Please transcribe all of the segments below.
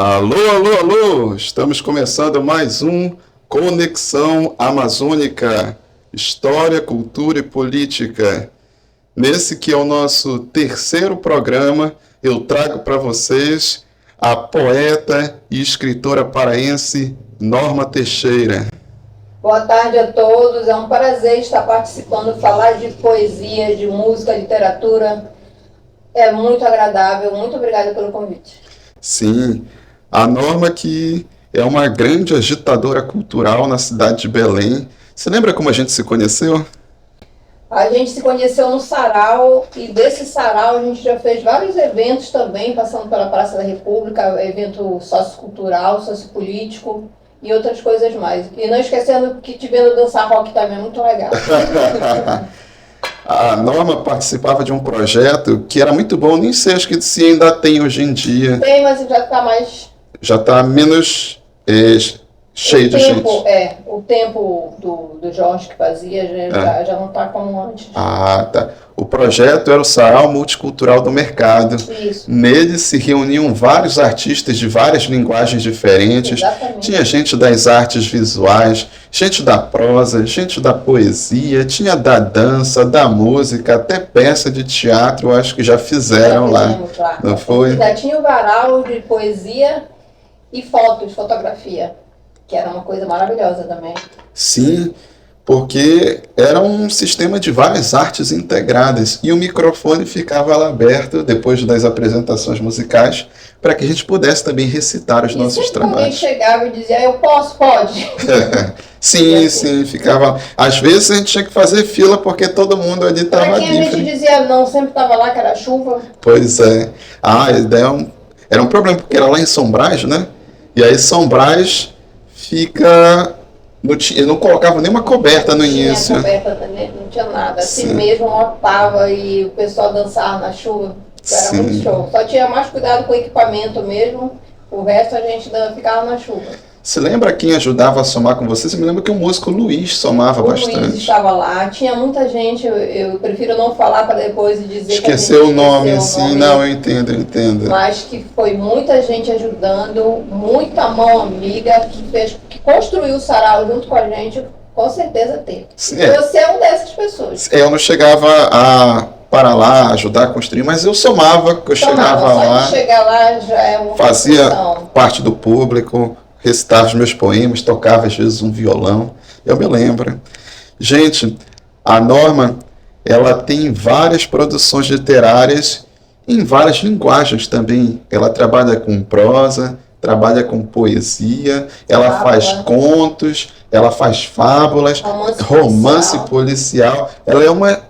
Alô, alô, alô! Estamos começando mais um Conexão Amazônica, História, Cultura e Política. Nesse que é o nosso terceiro programa, eu trago para vocês a poeta e escritora paraense Norma Teixeira. Boa tarde a todos, é um prazer estar participando, falar de poesia, de música, literatura. É muito agradável, muito obrigada pelo convite. Sim, a Norma que é uma grande agitadora cultural na cidade de Belém. Você lembra como a gente se conheceu? A gente se conheceu no sarau e desse sarau a gente já fez vários eventos também, passando pela Praça da República, evento sociocultural, sociopolítico e outras coisas mais. E não esquecendo que te vendo dançar rock também é muito legal. A Norma participava de um projeto que era muito bom, nem sei, acho que se ainda tem hoje em dia. Tem, mas já está mais... Já está menos cheio de gente. O tempo do Jorge que fazia já não está como antes. Ah, tá. O projeto era o Sarau Multicultural do Mercado. Isso. Nele se reuniam vários artistas de várias linguagens diferentes. Exatamente. Tinha gente das artes visuais, gente da prosa, gente da poesia, tinha da dança, da música, até peça de teatro, acho que já fizeram lá. Não foi? Ainda tinha o varal de poesia e fotos, fotografia, que era uma coisa maravilhosa também. Sim, porque era um sistema de várias artes integradas e o microfone ficava lá aberto depois das apresentações musicais para que a gente pudesse também recitar os nossos trabalhos. Alguém chegava e dizia, eu posso, pode? Sim, ficava. Às vezes a gente tinha que fazer fila porque todo mundo ali estava livre. Para quem a gente dizia não, sempre estava lá que era chuva. Pois é. Era um problema porque era lá em São Brás, né? E aí São Brás fica... Eu não colocava nenhuma coberta no início. Não tinha coberta, não tinha nada. Assim mesmo lotava e o pessoal dançava na chuva. Era muito show. Só tinha mais cuidado com o equipamento mesmo. O resto a gente ficava na chuva. Você lembra quem ajudava a somar com você? Você me lembra que o músico Luiz somava bastante. O Luiz estava lá. Tinha muita gente. Eu prefiro não falar para depois dizer. Esqueceu o nome, assim. Não, eu entendo. Mas que foi muita gente ajudando, muita mão amiga que construiu o sarau junto com a gente, com certeza teve. Você é uma dessas pessoas. Eu não chegava a para lá, ajudar a construir, mas eu somava, eu chegava lá. Só de chegar lá já é uma fazia função. Parte do público, recitava os meus poemas, tocava às vezes um violão. Eu me lembro. Gente, a Norma, ela tem várias produções literárias em várias linguagens também. Ela trabalha com prosa, trabalha com poesia, ela faz contos, ela faz fábulas, romance policial. Ela é uma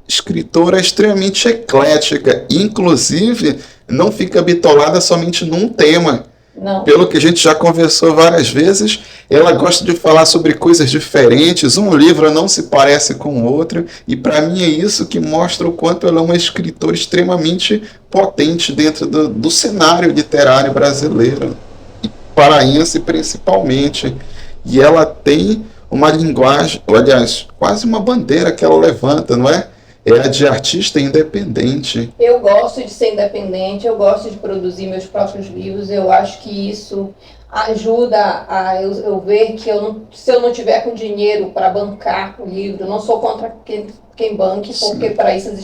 escritora extremamente eclética, inclusive não fica bitolada somente num tema. Não. Pelo que a gente já conversou várias vezes, ela gosta de falar sobre coisas diferentes, um livro não se parece com o outro, e para mim é isso que mostra o quanto ela é uma escritora extremamente potente dentro do cenário literário brasileiro, e paraense principalmente. E ela tem uma linguagem, aliás, quase uma bandeira que ela levanta, não é? É a de artista independente. Eu gosto de ser independente, eu gosto de produzir meus próprios livros, eu acho que isso ajuda a eu ver que se eu não tiver com dinheiro para bancar o livro, eu não sou contra quem banque, porque para isso as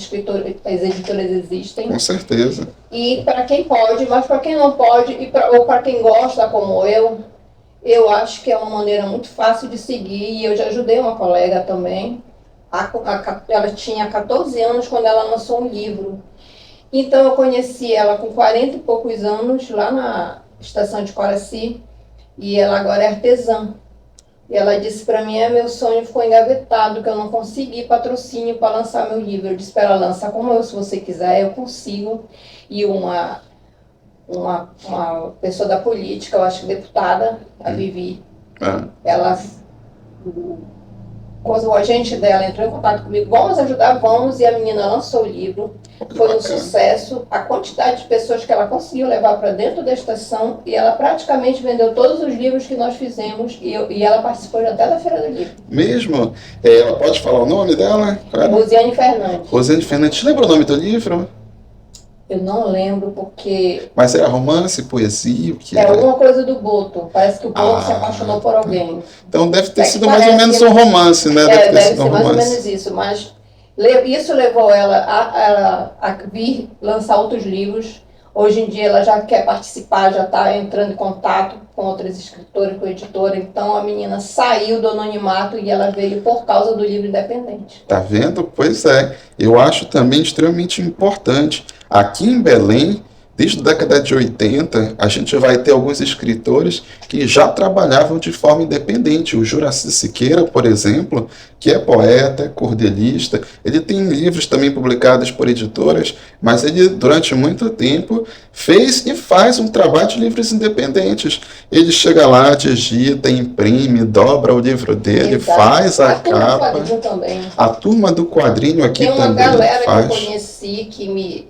editoras existem. Com certeza. E para quem pode, mas para quem não pode, ou para quem gosta como eu acho que é uma maneira muito fácil de seguir, e eu já ajudei uma colega também. Ela tinha 14 anos quando ela lançou um livro. Então eu conheci ela com 40 e poucos anos, lá na estação de Coraci, e ela agora é artesã. E ela disse para mim, meu sonho ficou engavetado, que eu não consegui patrocínio para lançar meu livro. Eu disse para ela, lança como eu, se você quiser, eu consigo. E uma pessoa da política, eu acho que deputada, a Vivi, ela... O agente dela entrou em contato comigo, vamos ajudar, e a menina lançou o livro, foi um sucesso, a quantidade de pessoas que ela conseguiu levar para dentro da estação, e ela praticamente vendeu todos os livros que nós fizemos, e ela participou até da Feira do Livro. Mesmo? Ela pode falar o nome dela? Rosiane Fernandes. Rosiane Fernandes, lembra o nome do livro? Eu não lembro porque Mas era romance, poesia, o que é era? alguma coisa do Boto. Parece que o Boto se apaixonou por alguém. Então deve ter É que sido mais ou parece menos que- um romance, né? Deve ter Deve sido um ser mais ou romance. menos isso, mas isso levou ela a vir lançar outros livros. Hoje em dia ela já quer participar, já está entrando em contato com outras escritoras, com editora. Então a menina saiu do anonimato e ela veio por causa do livro independente. Tá vendo? Pois é. Eu acho também extremamente importante. Aqui em Belém, desde a década de 80, a gente vai ter alguns escritores que já trabalhavam de forma independente. O Juraci Siqueira, por exemplo, que é poeta, é cordelista, ele tem livros também publicados por editoras, mas ele, durante muito tempo, fez e faz um trabalho de livros independentes. Ele chega lá, digita, imprime, dobra o livro dele, Exato. faz a Turma do capa. Quadrinho também. A turma do quadrinho aqui Tem uma também galera faz. que eu conheci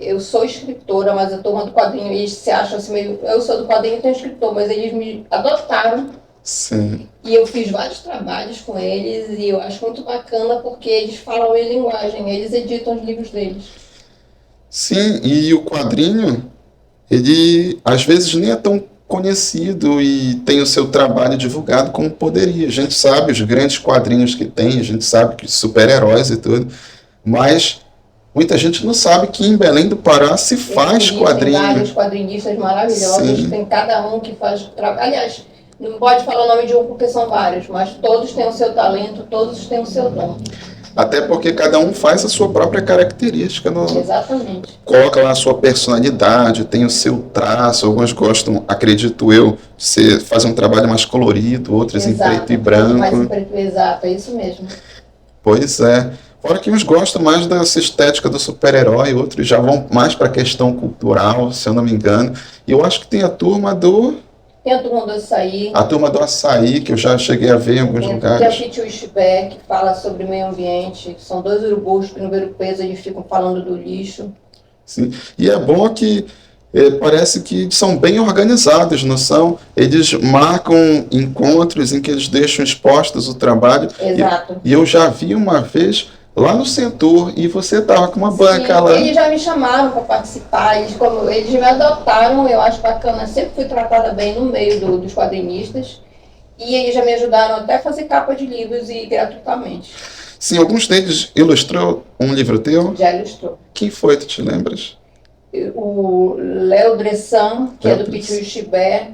eu sou escritora, mas a turma do quadrinho, eles se acham assim meio, eu sou do quadrinho e tenho escritor, mas eles me adotaram Sim. e eu fiz vários trabalhos com eles e eu acho muito bacana porque eles falam em linguagem, eles editam os livros deles. Sim, e o quadrinho, ele às vezes nem é tão conhecido e tem o seu trabalho divulgado como poderia. A gente sabe os grandes quadrinhos que tem, a gente sabe que super-heróis e tudo, mas muita gente não sabe que em Belém do Pará se faz Existem quadrinho. vários quadrinistas maravilhosos, Sim. tem cada um que faz trabalho. Aliás, não pode falar o nome de um porque são vários, mas todos têm o seu talento, todos têm o seu dom. Até porque cada um faz a sua própria característica. Exatamente. Coloca lá a sua personalidade, tem o seu traço. Alguns gostam, acredito eu, de fazer um trabalho mais colorido, outros em preto e branco. Mais em preto, exato, é isso mesmo. Pois é. Fora que uns gostam mais dessa estética do super-herói, outros já vão mais para a questão cultural, se eu não me engano. E eu acho que tem a turma do Tem a turma do açaí, A turma do açaí, que eu já cheguei a ver em alguns tem a lugares. Pitiu Xibé, que fala sobre meio ambiente. São dois urubus que no ver o peso eles ficam falando do lixo. Sim. E é bom que parece que são bem organizados, não são? Eles marcam encontros em que eles deixam expostos o trabalho. Exato. E eu já vi uma vez lá no Centur e você estava com uma banca lá. Eles já me chamaram para participar, eles me adotaram, eu acho bacana, sempre fui tratada bem no meio dos quadrinistas. E eles já me ajudaram até a fazer capa de livros e gratuitamente. Sim, alguns deles ilustrou um livro teu. Já ilustrou. Quem foi, tu te lembras? O Léo Dressan, que é do Pitiu Xibé,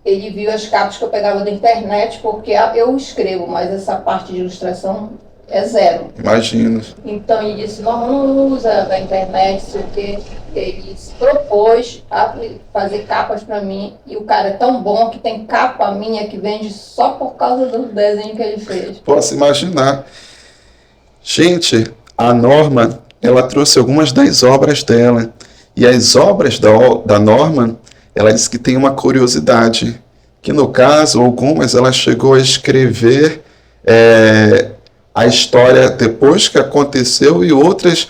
ele viu as capas que eu pegava da internet, porque eu escrevo, mas essa parte de ilustração é zero. Imagino. Então ele disse, não usa da internet, sei o quê. Ele se propôs a fazer capas para mim, e o cara é tão bom que tem capa minha que vende só por causa do desenho que ele fez. Posso imaginar. Gente, a Norma, ela trouxe algumas das obras dela. E as obras da Norma, ela disse que tem uma curiosidade, que no caso, algumas ela chegou a escrever a história depois que aconteceu e outras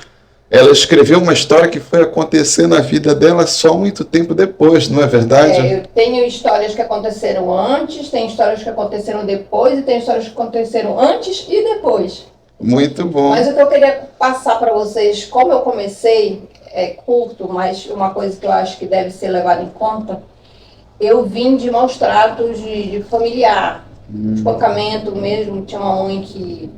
ela escreveu uma história que foi acontecer na vida dela só muito tempo depois, não é verdade? Eu tenho histórias que aconteceram antes, tem histórias que aconteceram depois e tem histórias que aconteceram antes e depois. Muito bom. Mas o que eu queria passar para vocês, como eu comecei, é curto, mas uma coisa que eu acho que deve ser levada em conta, eu vim de maus tratos de familiar, espancamento mesmo. Tinha uma mãe que,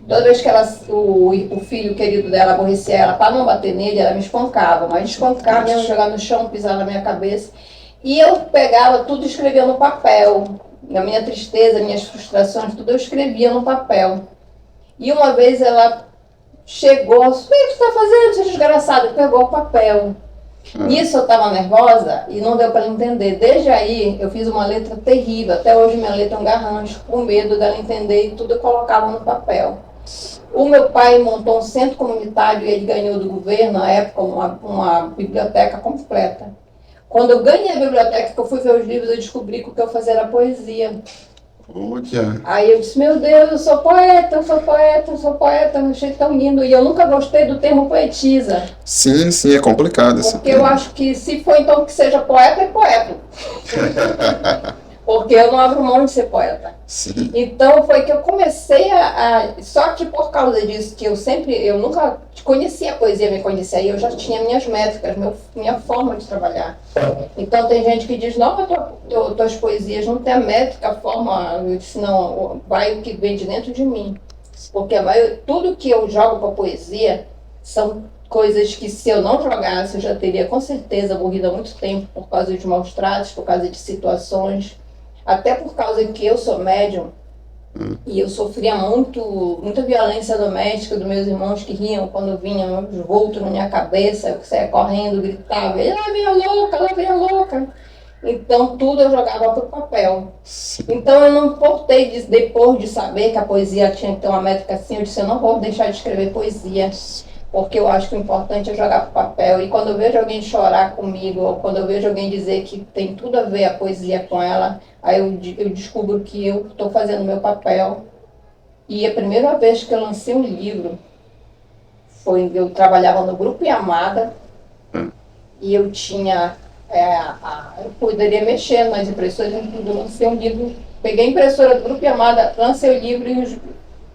toda vez que o filho querido dela aborrecia ela, para não bater nele, ela me espancava, mas espancava mesmo, jogar no chão, pisar na minha cabeça. E eu pegava tudo e escrevia no papel. A minha tristeza, minhas frustrações, tudo eu escrevia no papel. E uma vez ela chegou, o que você está fazendo, seu desgraçado? Pegou o papel. Nisso eu estava nervosa e não deu para ela entender. Desde aí eu fiz uma letra terrível, até hoje minha letra é um garrancho, com medo dela entender, e tudo eu colocava no papel. O meu pai montou um centro comunitário e ele ganhou do governo, na época, uma biblioteca completa. Quando eu ganhei a biblioteca, que eu fui ver os livros, eu descobri que o que eu fazia era poesia. Olha. Aí eu disse, meu Deus, eu sou poeta, eu achei tão lindo. E eu nunca gostei do termo poetisa. Sim, é complicado esse Porque eu acho que se for então que seja poeta, é poeta. Porque eu não abro mão de ser poeta. Sim. Então foi que eu comecei só que por causa disso, que eu nunca conhecia a poesia, me conhecia, aí eu já tinha minhas métricas, minha forma de trabalhar. Então tem gente que diz, não, mas tuas poesias não tem a métrica, a forma, eu disse, não, vai o que vem de dentro de mim. Porque tudo que eu jogo para poesia são coisas que se eu não jogasse, eu já teria com certeza morrido há muito tempo por causa de maus tratos, por causa de situações. Até por causa que eu sou médium e eu sofria muita violência doméstica dos meus irmãos que riam quando vinham os vultos na minha cabeça, eu saía correndo, gritava, lá vem a louca, lá vem a louca. Então tudo eu jogava pro papel. Então eu não importei depois de saber que a poesia tinha que ter uma métrica assim, eu disse, eu não vou deixar de escrever poesia. Porque eu acho que o importante é jogar pro papel. E quando eu vejo alguém chorar comigo, ou quando eu vejo alguém dizer que tem tudo a ver a poesia com ela, aí eu descubro que eu estou fazendo meu papel. E a primeira vez que eu lancei um livro, eu trabalhava no Grupo Yamada, e eu tinha, eu poderia mexer nas impressoras, eu lancei um livro, peguei a impressora do Grupo Yamada, lancei o livro e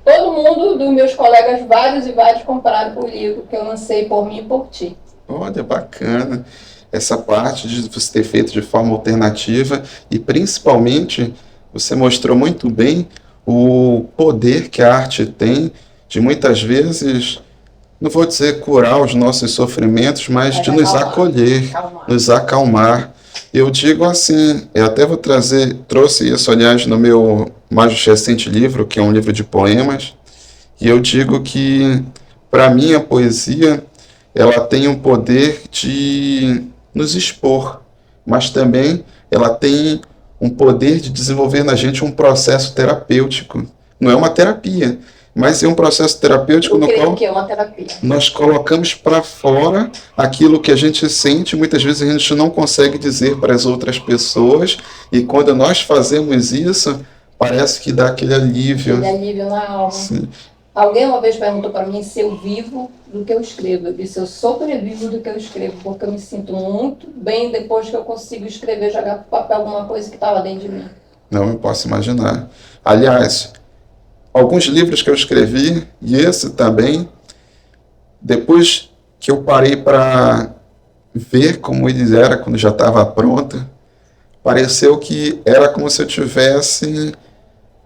todo mundo, dos meus colegas, vários e vários, compraram o livro que eu lancei por mim e por ti. Olha, bacana. Essa parte de você ter feito de forma alternativa e, principalmente, você mostrou muito bem o poder que a arte tem de, muitas vezes, não vou dizer curar os nossos sofrimentos, mas de nos acolher, nos acalmar. Eu digo assim, eu até trouxe isso, aliás, no meu mais recente livro, que é um livro de poemas, e eu digo que, para mim, a poesia, ela tem um poder de nos expor, mas também ela tem um poder de desenvolver na gente um processo terapêutico. Não é uma terapia, mas é um processo terapêutico no qual que é uma terapia. Nós colocamos para fora aquilo que a gente sente, muitas vezes a gente não consegue dizer para as outras pessoas, e quando nós fazemos isso, parece que dá aquele alívio. Aquele alívio na alma. Sim. Alguém uma vez perguntou para mim se eu vivo do que eu escrevo. Eu disse, eu sobrevivo do que eu escrevo, porque eu me sinto muito bem depois que eu consigo escrever, jogar para o papel alguma coisa que estava dentro de mim. Não, eu posso imaginar. Aliás, alguns livros que eu escrevi, e esse também, depois que eu parei para ver como ele era quando já estava pronto, pareceu que era como se eu tivesse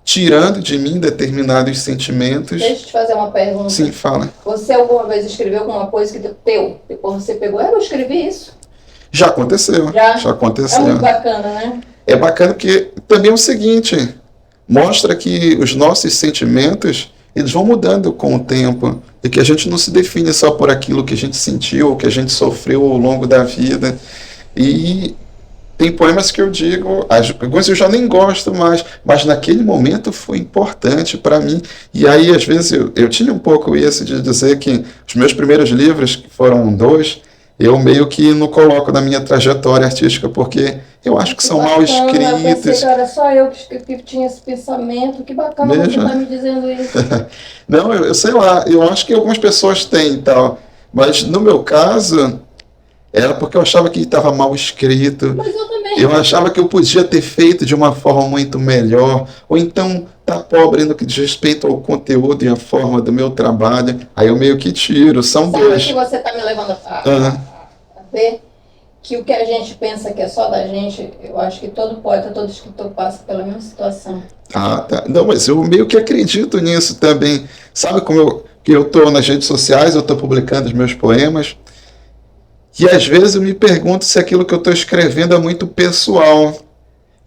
tirando de mim determinados sentimentos. Deixa eu te fazer uma pergunta. Sim, fala. Você alguma vez escreveu alguma coisa que depois você pegou, eu não escrevi isso? Já aconteceu. Já aconteceu. É muito bacana, né? É bacana porque também é o seguinte, mostra que os nossos sentimentos, eles vão mudando com o tempo, e que a gente não se define só por aquilo que a gente sentiu, que a gente sofreu ao longo da vida. E tem poemas que eu digo, alguns eu já nem gosto mais, mas naquele momento foi importante para mim. E aí, às vezes, eu tinha um pouco isso de dizer que os meus primeiros livros, que foram 2, eu meio que não coloco na minha trajetória artística, porque eu acho que são mal escritos. Eu pensei que era só eu que tinha esse pensamento. Que bacana você estar me dizendo isso. Não, eu sei lá, eu acho que algumas pessoas têm e tal, mas no meu caso, era porque eu achava que estava mal escrito. Mas eu também. Eu achava que eu podia ter feito de uma forma muito melhor, ou então tá pobre no que diz respeito ao conteúdo e à forma do meu trabalho. Aí eu meio que tiro, são Sabe dois. que você está me levando a ver que o que a gente pensa que é só da gente, eu acho que todo poeta, todo escritor passa pela mesma situação. Ah, tá. Não, mas eu meio que acredito nisso também. Sabe como eu estou nas redes sociais, eu estou publicando os meus poemas, e às vezes eu me pergunto se aquilo que eu estou escrevendo é muito pessoal.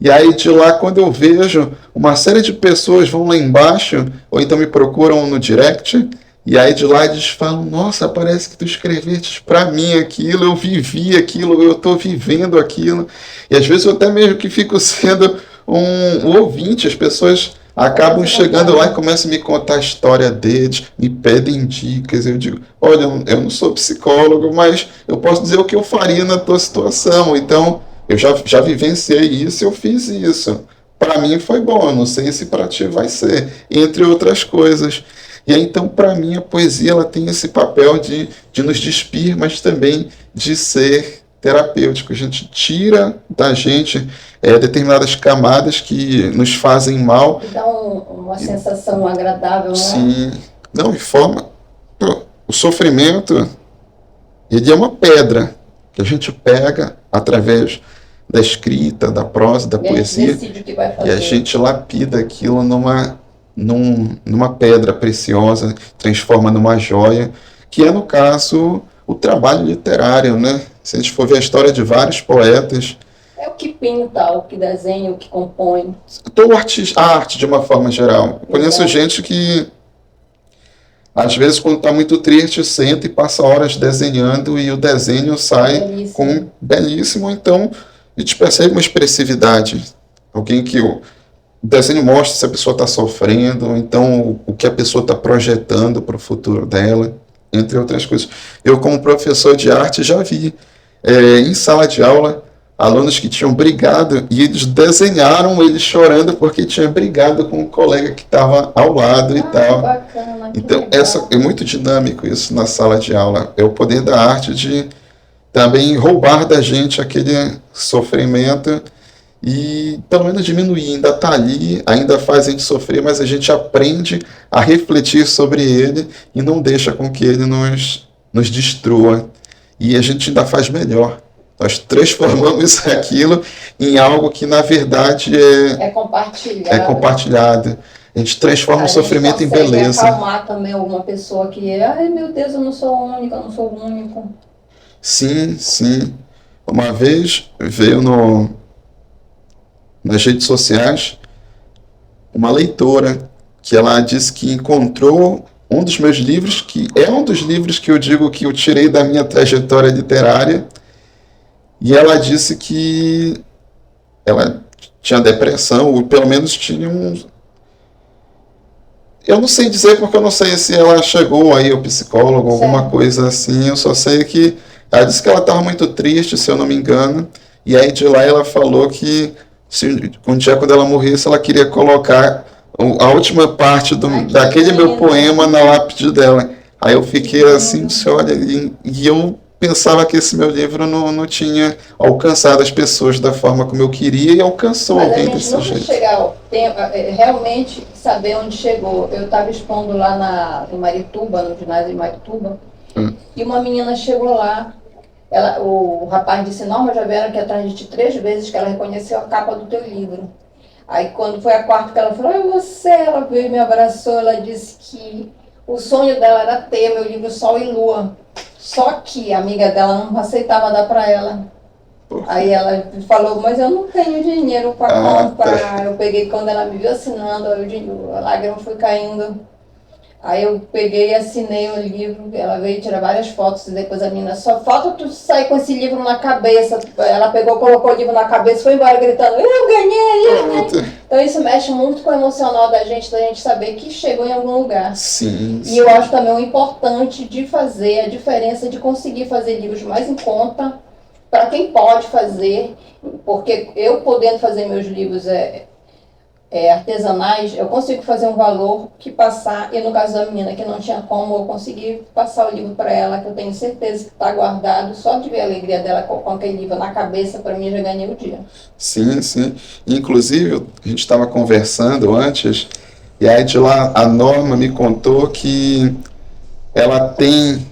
E aí de lá, quando eu vejo, uma série de pessoas vão lá embaixo, ou então me procuram no direct, e aí de lá eles falam, nossa, parece que tu escreveste para mim aquilo, eu vivi aquilo, eu estou vivendo aquilo. E às vezes eu até mesmo que fico sendo um ouvinte, as pessoas acabam chegando lá e começam a me contar a história deles, me pedem dicas. Eu digo, olha, eu não sou psicólogo, mas eu posso dizer o que eu faria na tua situação. Então, eu já vivenciei isso, eu fiz isso. Para mim foi bom, eu não sei se para ti vai ser, entre outras coisas. E aí, então, para mim, a poesia ela tem esse papel de nos despir, mas também de ser terapêutico. A gente tira da gente determinadas camadas que nos fazem mal. Dá uma sensação agradável, né? Sim. Não, e forma... Pô, o sofrimento, ele é uma pedra que a gente pega através da escrita, da prosa, da poesia, decide o que vai fazer. e a gente lapida aquilo numa pedra preciosa, transforma numa joia, que é, no caso, o trabalho literário, né? Se a gente for ver a história de vários poetas... É o que pinta, o que desenha, o que compõe. Todo a arte, de uma forma geral. Eu conheço gente que, às vezes, quando está muito triste, senta e passa horas desenhando e o desenho sai belíssimo. Então, a gente percebe uma expressividade. Alguém que o desenho mostra se a pessoa está sofrendo, então o que a pessoa está projetando para o futuro dela, entre outras coisas. Eu, como professor de arte, já vi em sala de aula alunos que tinham brigado e eles desenharam ele chorando porque tinha brigado com um colega que estava ao lado e tal. Bacana, então, é muito dinâmico isso na sala de aula. É o poder da arte de também roubar da gente aquele sofrimento e pelo menos diminuir. Ainda está ali, ainda faz a gente sofrer, mas a gente aprende a refletir sobre ele e não deixa com que ele nos destrua. E a gente ainda faz melhor. Nós transformamos aquilo em algo que, na verdade, é compartilhado. É compartilhado. A gente transforma o sofrimento em beleza. Acalmar também alguma pessoa que ai meu Deus, eu não sou única, eu não sou o único. Sim, sim. Uma vez veio nas redes sociais uma leitora que ela disse que encontrou um dos meus livros, que é um dos livros que eu digo que eu tirei da minha trajetória literária. E ela disse que ela tinha depressão, ou pelo menos tinha um... Eu não sei dizer porque eu não sei se ela chegou aí ao psicólogo, alguma coisa assim. Eu só sei que ela disse que ela estava muito triste, se eu não me engano. E aí de lá ela falou que um dia quando ela morresse, ela queria colocar a última parte daquele meu poema na lápide dela. Aí eu fiquei assim, olha, e eu pensava que esse meu livro não tinha alcançado as pessoas da forma como eu queria e alcançou alguém desse jeito. Mas a gente chegar realmente saber onde chegou. Eu estava expondo lá em Marituba, no ginásio de Marituba, e uma menina chegou lá. O rapaz disse, Norma, já vieram aqui atrás de ti 3 vezes que ela reconheceu a capa do teu livro. Aí quando foi a quarta que ela falou, é você, ela veio e me abraçou, ela disse que o sonho dela era ter meu livro Sol e Lua. Só que a amiga dela não aceitava dar para ela. Aí ela falou, mas eu não tenho dinheiro para comprar. Tá. Eu peguei, quando ela me viu assinando, a lágrima foi caindo. Aí eu peguei e assinei o livro, ela veio tirar várias fotos e depois a menina, só falta tu sair com esse livro na cabeça. Ela pegou, colocou o livro na cabeça e foi embora gritando, eu ganhei! Então isso mexe muito com o emocional da gente saber que chegou em algum lugar. Sim. E eu acho também o importante de fazer a diferença de conseguir fazer livros mais em conta para quem pode fazer, porque eu podendo fazer meus livros artesanais, eu consigo fazer um valor que passar, e no caso da menina que não tinha como, eu consegui passar o livro para ela, que eu tenho certeza que está guardado, só de ver a alegria dela com aquele livro na cabeça, para mim já ganhei o dia. Sim, sim. Inclusive, a gente estava conversando antes, e aí de lá a Norma me contou que ela tem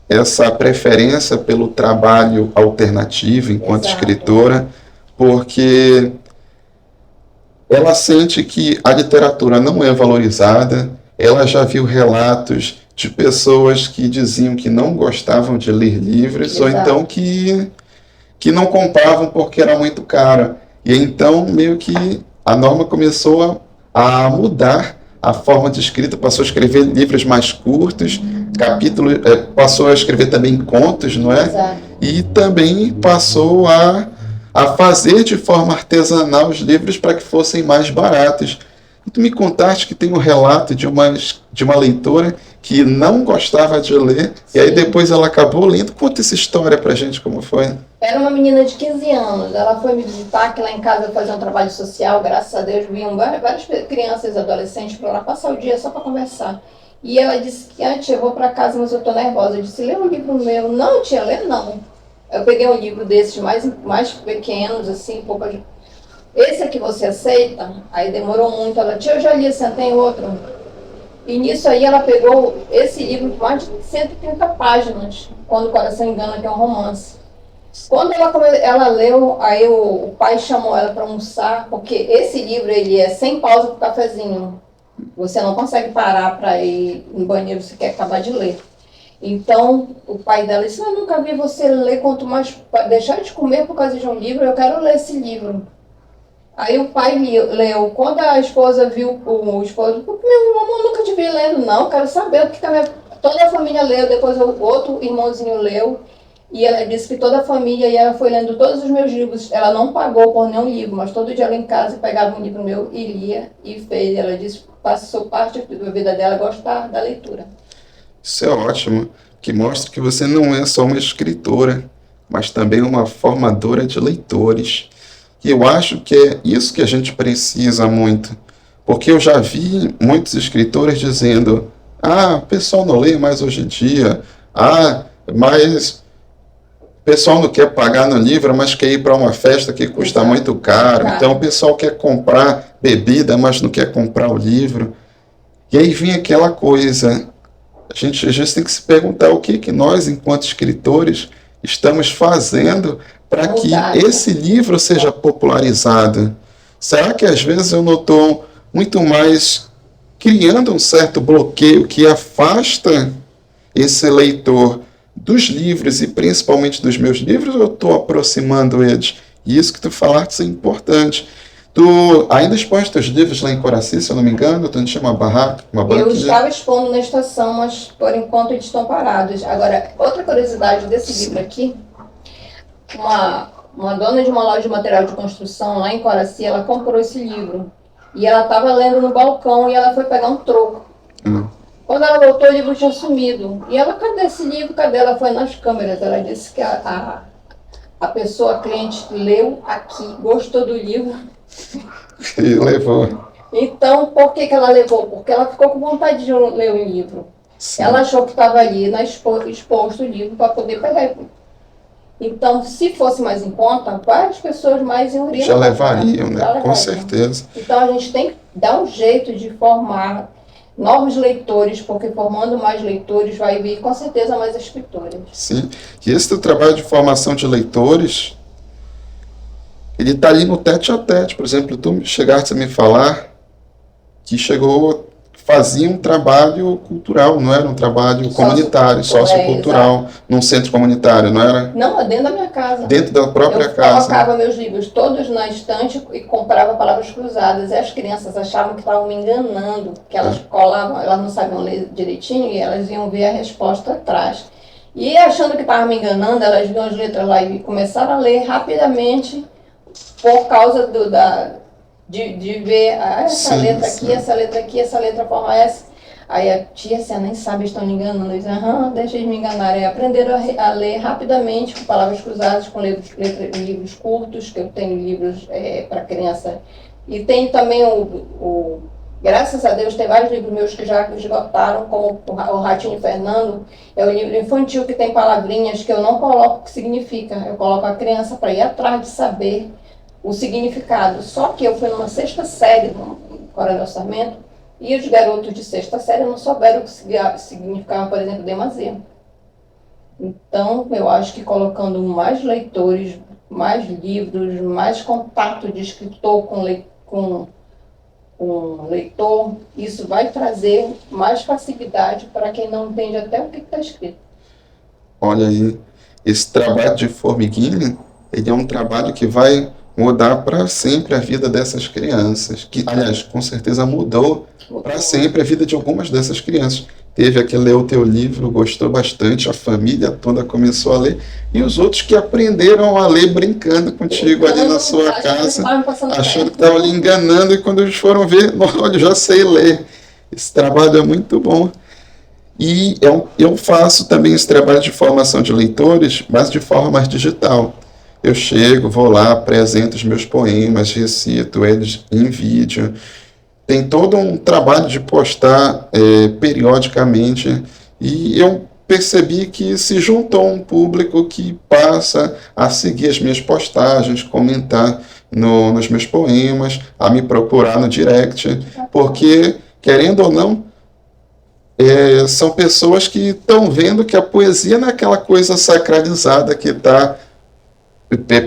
essa preferência pelo trabalho alternativo enquanto escritora, porque ela sente que a literatura não é valorizada. Ela já viu relatos de pessoas que diziam que não gostavam de ler livros, ou então que não compravam porque era muito caro. E então, meio que a Norma começou a mudar a forma de escrita, passou a escrever livros mais curtos, capítulos, passou a escrever também contos, não é? Exato. E também passou a fazer de forma artesanal os livros para que fossem mais baratos. E tu me contaste que tem um relato de uma leitora que não gostava de ler, sim, e aí depois ela acabou lendo. Conta essa história pra gente, como foi. Era uma menina de 15 anos, ela foi me visitar, que lá em casa eu fazia um trabalho social, graças a Deus vinham várias crianças e adolescentes para lá passar o dia só para conversar. E ela disse que, tia, eu vou para casa, mas eu tô nervosa. Eu disse, lê um livro meu. Não, tia, lê não. Eu peguei um livro desses mais pequenos, assim, um pouco. Esse aqui você aceita? Aí demorou muito. Ela, tia, eu já li, você tem outro. E nisso aí ela pegou esse livro de mais de 130 páginas, Quando o Coração Engana, que é um romance. Quando ela leu, aí o pai chamou ela para almoçar, porque esse livro ele é sem pausa para o cafezinho. Você não consegue parar para ir no banheiro se quer acabar de ler. Então, o pai dela disse, eu nunca vi você ler, quanto mais deixar de comer por causa de um livro, eu quero ler esse livro. Aí o pai leu. Quando a esposa viu o esposo, meu irmão nunca te vi lendo, não, quero saber o que toda a família leu, depois o outro irmãozinho leu, e ela disse que toda a família, e ela foi lendo todos os meus livros, ela não pagou por nenhum livro, mas todo dia ela em casa pegava um livro meu e lia, e fez, ela disse, passou parte da vida dela gostar da leitura. Isso é ótimo, que mostra que você não é só uma escritora, mas também uma formadora de leitores. E eu acho que é isso que a gente precisa muito, porque eu já vi muitos escritores dizendo, o pessoal não lê mais hoje em dia, mas o pessoal não quer pagar no livro, mas quer ir para uma festa que custa muito caro, então o pessoal quer comprar bebida, mas não quer comprar o livro. E aí vem aquela coisa, a gente às vezes tem que se perguntar o que nós, enquanto escritores, estamos fazendo para que esse livro seja popularizado. Será que às vezes eu não estou muito mais criando um certo bloqueio que afasta esse leitor dos livros e principalmente dos meus livros, ou eu estou aproximando eles? E isso que tu falaste é importante. Tu ainda expõe teus livros lá em Coraci, se eu não me engano? Tu não tinha uma barraca? Eu estava expondo na estação, mas por enquanto eles estão parados. Agora, outra curiosidade desse livro aqui, uma dona de uma loja de material de construção lá em Coraci, ela comprou esse livro. E ela estava lendo no balcão e ela foi pegar um troco. Quando ela voltou, o livro tinha sumido. E ela, cadê esse livro? Cadê? Ela foi nas câmeras. Ela disse que a pessoa, a cliente, leu aqui, gostou do livro. E levou. Então, por que ela levou? Porque ela ficou com vontade de ler o livro. Sim. Ela achou que estava ali exposto o livro para poder pegar. Então, se fosse mais em conta, várias pessoas mais iriam. Já levariam, né? Com certeza. Então, a gente tem que dar um jeito de formar novos leitores, porque formando mais leitores vai vir, com certeza, mais escritores. Sim. E esse teu trabalho de formação de leitores, ele está ali no tete-a-tete. Por exemplo, tu chegaste a me falar que fazia um trabalho cultural, não era um trabalho comunitário, sociocultural, num centro comunitário, não era? Não, é dentro da minha casa. Dentro da própria casa. Eu colocava meus livros todos na estante e comprava palavras cruzadas. E as crianças achavam que estavam me enganando, que elas colavam, elas não sabiam ler direitinho e elas iam ver a resposta atrás. E achando que estavam me enganando, elas viam as letras lá e começaram a ler rapidamente por causa de ver essa letra aqui, essa letra aqui, essa letra forma essa. Aí a tia, você nem sabe, estão me enganando. Eles dizem, deixa eles me enganarem. Aprenderam a ler rapidamente, com palavras cruzadas, com livros curtos, que eu tenho livros para criança. E tem também graças a Deus, tem vários livros meus que já esgotaram, como o Ratinho Fernando. É um livro infantil que tem palavrinhas que eu não coloco o que significa. Eu coloco a criança para ir atrás de saber o significado. Só que eu fui numa 6ª série no Coronel Sarmento e os garotos de 6ª série não souberam o que significava, por exemplo, demasia. Então, eu acho que colocando mais leitores, mais livros, mais contato de escritor com leitor, isso vai trazer mais facilidade para quem não entende até o que está escrito. Olha aí, esse trabalho de formiguinha, ele é um trabalho que vai mudar para sempre a vida dessas crianças, que, aliás, com certeza mudou para sempre a vida de algumas dessas crianças. Teve a que leu o teu livro, gostou bastante, a família toda começou a ler, e os outros que aprenderam a ler brincando contigo ali na sua casa, achando que estavam ali enganando, e quando eles foram ver, olha, eu já sei ler. Esse trabalho é muito bom. E eu faço também esse trabalho de formação de leitores, mas de forma mais digital. Eu chego, vou lá, apresento os meus poemas, recito eles em vídeo. Tem todo um trabalho de postar periodicamente. E eu percebi que se juntou um público que passa a seguir as minhas postagens, comentar nos meus poemas, a me procurar no direct, porque, querendo ou não, são pessoas que estão vendo que a poesia não é aquela coisa sacralizada que está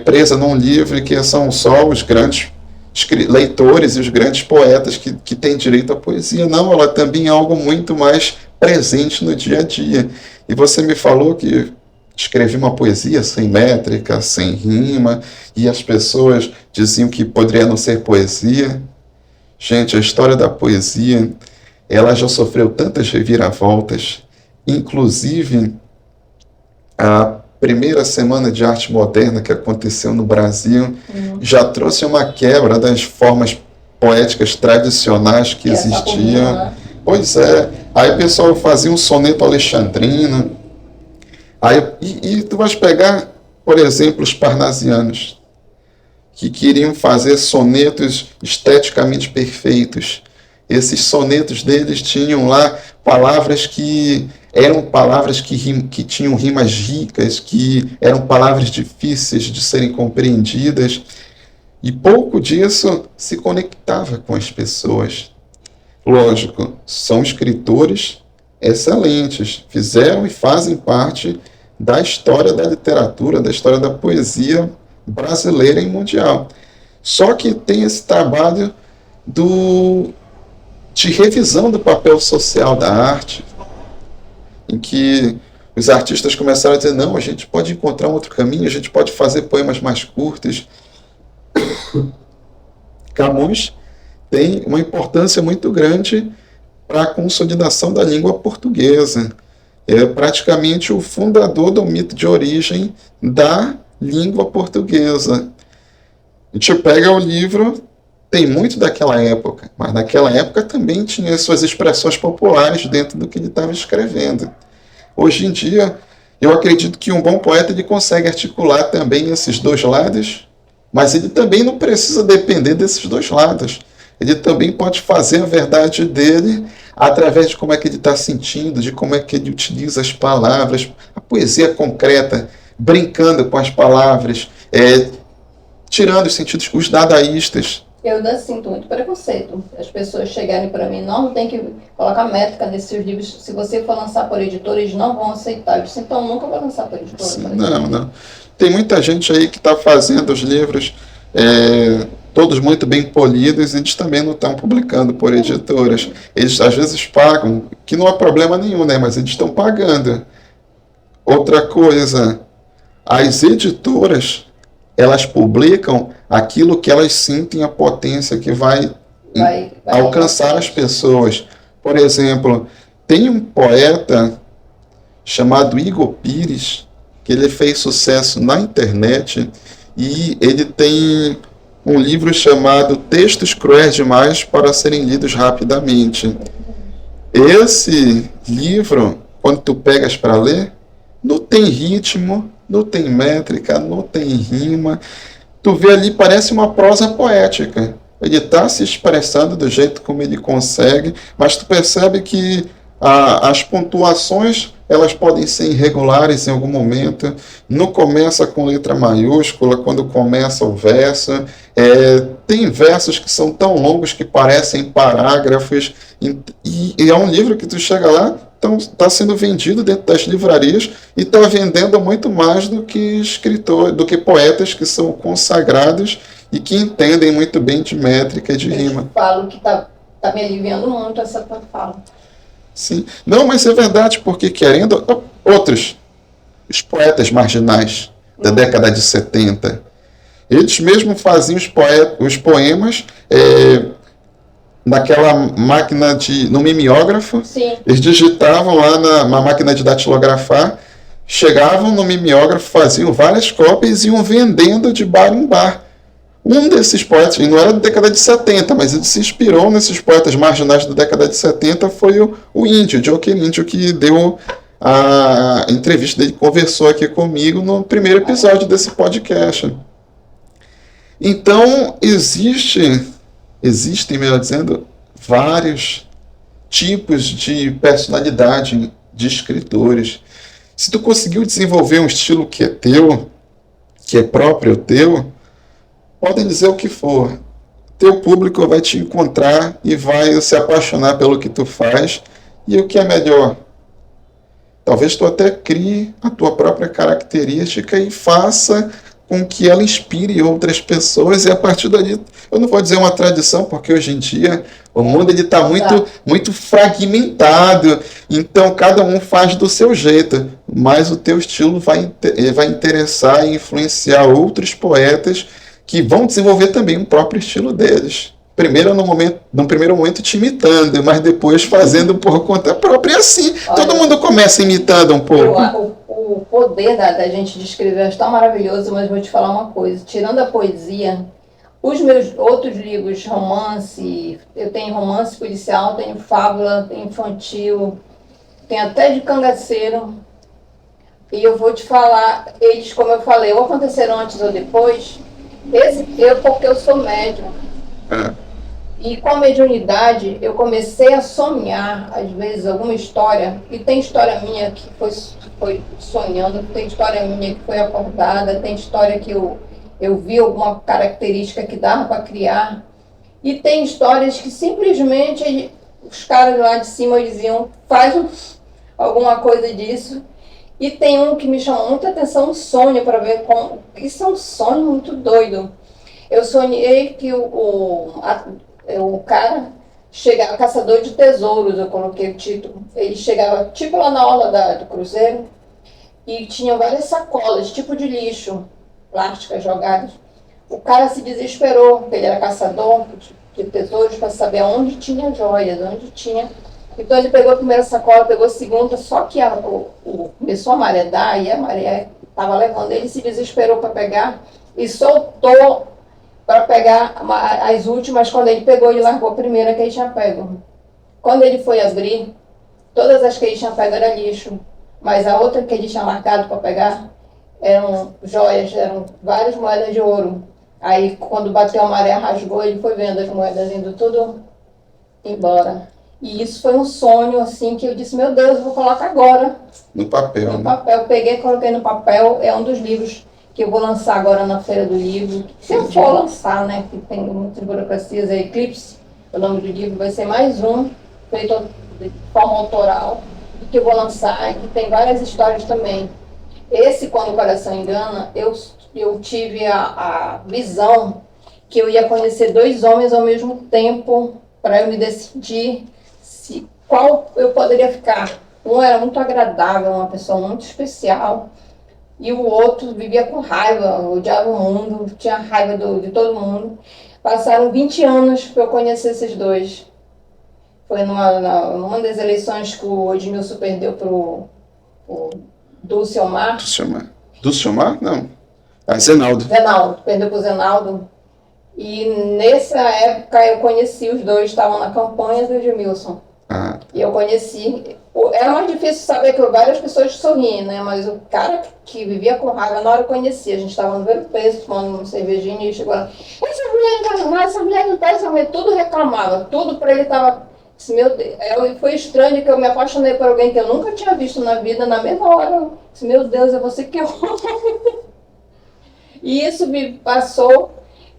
presa num livro e que são só os grandes leitores e os grandes poetas que têm direito à poesia. Não, ela também é algo muito mais presente no dia a dia. E você me falou que escrevi uma poesia sem métrica, sem rima, e as pessoas diziam que poderia não ser poesia. Gente, a história da poesia, ela já sofreu tantas reviravoltas, inclusive a primeira Semana de Arte Moderna que aconteceu no Brasil já trouxe uma quebra das formas poéticas tradicionais que existiam. Né? Pois é, aí o pessoal fazia um soneto alexandrino, e tu vais pegar, por exemplo, os parnasianos, que queriam fazer sonetos esteticamente perfeitos. Esses sonetos deles tinham lá palavras que eram palavras que tinham rimas ricas, que eram palavras difíceis de serem compreendidas, e pouco disso se conectava com as pessoas. Lógico, são escritores excelentes, fizeram e fazem parte da história da literatura, da história da poesia brasileira e mundial. Só que tem esse trabalho de revisão do papel social da arte, em que os artistas começaram a dizer, não, a gente pode encontrar um outro caminho, a gente pode fazer poemas mais curtos. Camões tem uma importância muito grande para a consolidação da língua portuguesa. É praticamente o fundador do mito de origem da língua portuguesa. A gente pega o livro, tem muito daquela época, mas naquela época também tinha suas expressões populares dentro do que ele estava escrevendo. Hoje em dia, eu acredito que um bom poeta ele consegue articular também esses dois lados, mas ele também não precisa depender desses dois lados. Ele também pode fazer a verdade dele através de como é que ele está sentindo, de como é que ele utiliza as palavras, a poesia concreta, brincando com as palavras, tirando os sentidos, os dadaístas. Eu ainda sinto muito preconceito. As pessoas chegarem para mim, não tem que colocar métrica nesses livros. Se você for lançar por editora, eles não vão aceitar. Eu disse, então nunca vou lançar por editora. Sim, não. Tem muita gente aí que está fazendo os livros todos muito bem polidos, e eles também não estão publicando por editoras. Eles às vezes pagam, que não há problema nenhum, né? Mas eles estão pagando. Outra coisa, as editoras, elas publicam aquilo que elas sentem a potência que vai alcançar as pessoas. Por exemplo, tem um poeta chamado Igor Pires, que ele fez sucesso na internet, e ele tem um livro chamado Textos Cruéis Demais para Serem Lidos Rapidamente. Esse livro, quando tu pegas para ler, não tem ritmo, não tem métrica, não tem rima. Tu vê ali, parece uma prosa poética. Ele está se expressando do jeito como ele consegue, mas tu percebe que as pontuações elas podem ser irregulares em algum momento. Não começa com letra maiúscula, quando começa o verso. Tem versos que são tão longos que parecem parágrafos. E é um livro que tu chega lá, então está sendo vendido dentro das livrarias e está vendendo muito mais do que do que poetas que são consagrados e que entendem muito bem de métrica e de rima. Eu falo que tá me aliviando muito essa tua fala. Sim. Não, mas é verdade, porque querendo... Outros, os poetas marginais da década de 70, eles mesmo faziam os poemas naquela máquina no mimeógrafo. Sim. Eles digitavam lá na máquina de datilografar, chegavam no mimeógrafo, faziam várias cópias e iam vendendo de bar em bar. Um desses poetas, e não era da década de 70, mas ele se inspirou nesses poetas marginais da década de 70, foi o Índio, Joker Índio, que deu a entrevista dele, conversou aqui comigo no primeiro episódio desse podcast. Então, existem, melhor dizendo, vários tipos de personalidade de escritores. Se tu conseguiu desenvolver um estilo que é teu, que é próprio teu, podem dizer o que for. Teu público vai te encontrar e vai se apaixonar pelo que tu faz. E o que é melhor? Talvez tu até crie a tua própria característica e faça com que ela inspire outras pessoas, e a partir dali, eu não vou dizer uma tradição, porque hoje em dia o mundo está muito fragmentado, então cada um faz do seu jeito, mas o teu estilo vai interessar e influenciar outros poetas que vão desenvolver também um próprio estilo deles. Primeiro, no primeiro momento, te imitando, mas depois fazendo por conta própria. Assim, olha, todo mundo começa imitando um pouco. O poder da gente de escrever é tão maravilhoso, mas vou te falar uma coisa. Tirando a poesia, os meus outros livros, romance, eu tenho romance policial, tenho fábula, tenho infantil, tenho até de cangaceiro. E eu vou te falar, eles, como eu falei, ou aconteceram antes ou depois, porque eu sou médium. E com a mediunidade, eu comecei a sonhar, às vezes, alguma história. E tem história minha que foi sonhando, tem história minha que foi acordada, tem história que eu vi alguma característica que dava para criar. E tem histórias que simplesmente os caras lá de cima diziam, faz alguma coisa disso. E tem um que me chamou muita atenção, um sonho, para ver como... Isso é um sonho muito doido. Eu sonhei que o cara chegava, caçador de tesouros, eu coloquei o título. Ele chegava tipo lá na orla do cruzeiro e tinha várias sacolas, tipo de lixo, plásticas jogadas. O cara se desesperou, porque ele era caçador de tesouros, para saber onde tinha joias, onde tinha... Então ele pegou a primeira sacola, pegou a segunda, só que começou a maredar e a maré estava levando. Ele se desesperou para pegar e soltou para pegar as últimas. Quando ele pegou, ele largou a primeira que ele tinha pego. Quando ele foi abrir, todas as que ele tinha pego era lixo, mas a outra que ele tinha marcado para pegar eram joias, eram várias moedas de ouro. Aí quando bateu a maré, rasgou, ele foi vendo as moedas indo tudo embora. E isso foi um sonho, assim, que eu disse, meu Deus, eu vou colocar agora. No papel. No papel. Eu peguei e coloquei no papel. É um dos livros que eu vou lançar agora na Feira do Livro. Se eu for lançar, né, que tem muitas burocracias, é Eclipse, o nome do livro, vai ser mais um, feito de forma autoral, que eu vou lançar, que tem várias histórias também. Esse, Quando o Coração Engana, eu tive a visão que eu ia conhecer dois homens ao mesmo tempo, para eu me decidir qual eu poderia ficar. Um era muito agradável, uma pessoa muito especial, e o outro vivia com raiva, odiava o mundo, tinha raiva de todo mundo. Passaram 20 anos para eu conhecer esses dois. Foi numa das eleições que o Edmilson perdeu para o Dulciomar. Dulciomar? Não. Zenaldo. Perdeu para o Zenaldo. E nessa época eu conheci os dois, estavam na campanha do Edmilson. E eu conheci. Era mais difícil saber que várias pessoas sorriem, né? Mas o cara que vivia com raiva, na hora eu conhecia. A gente estava no Vero Preço, tomando uma cervejinha, e chegou lá. Essa mulher não vai, essa mulher não tá, essa mulher. Tudo reclamava, tudo para ele estava. Meu Deus, foi estranho que eu me apaixonei por alguém que eu nunca tinha visto na vida, na mesma hora. Eu disse, meu Deus, é você que eu amo. E isso me passou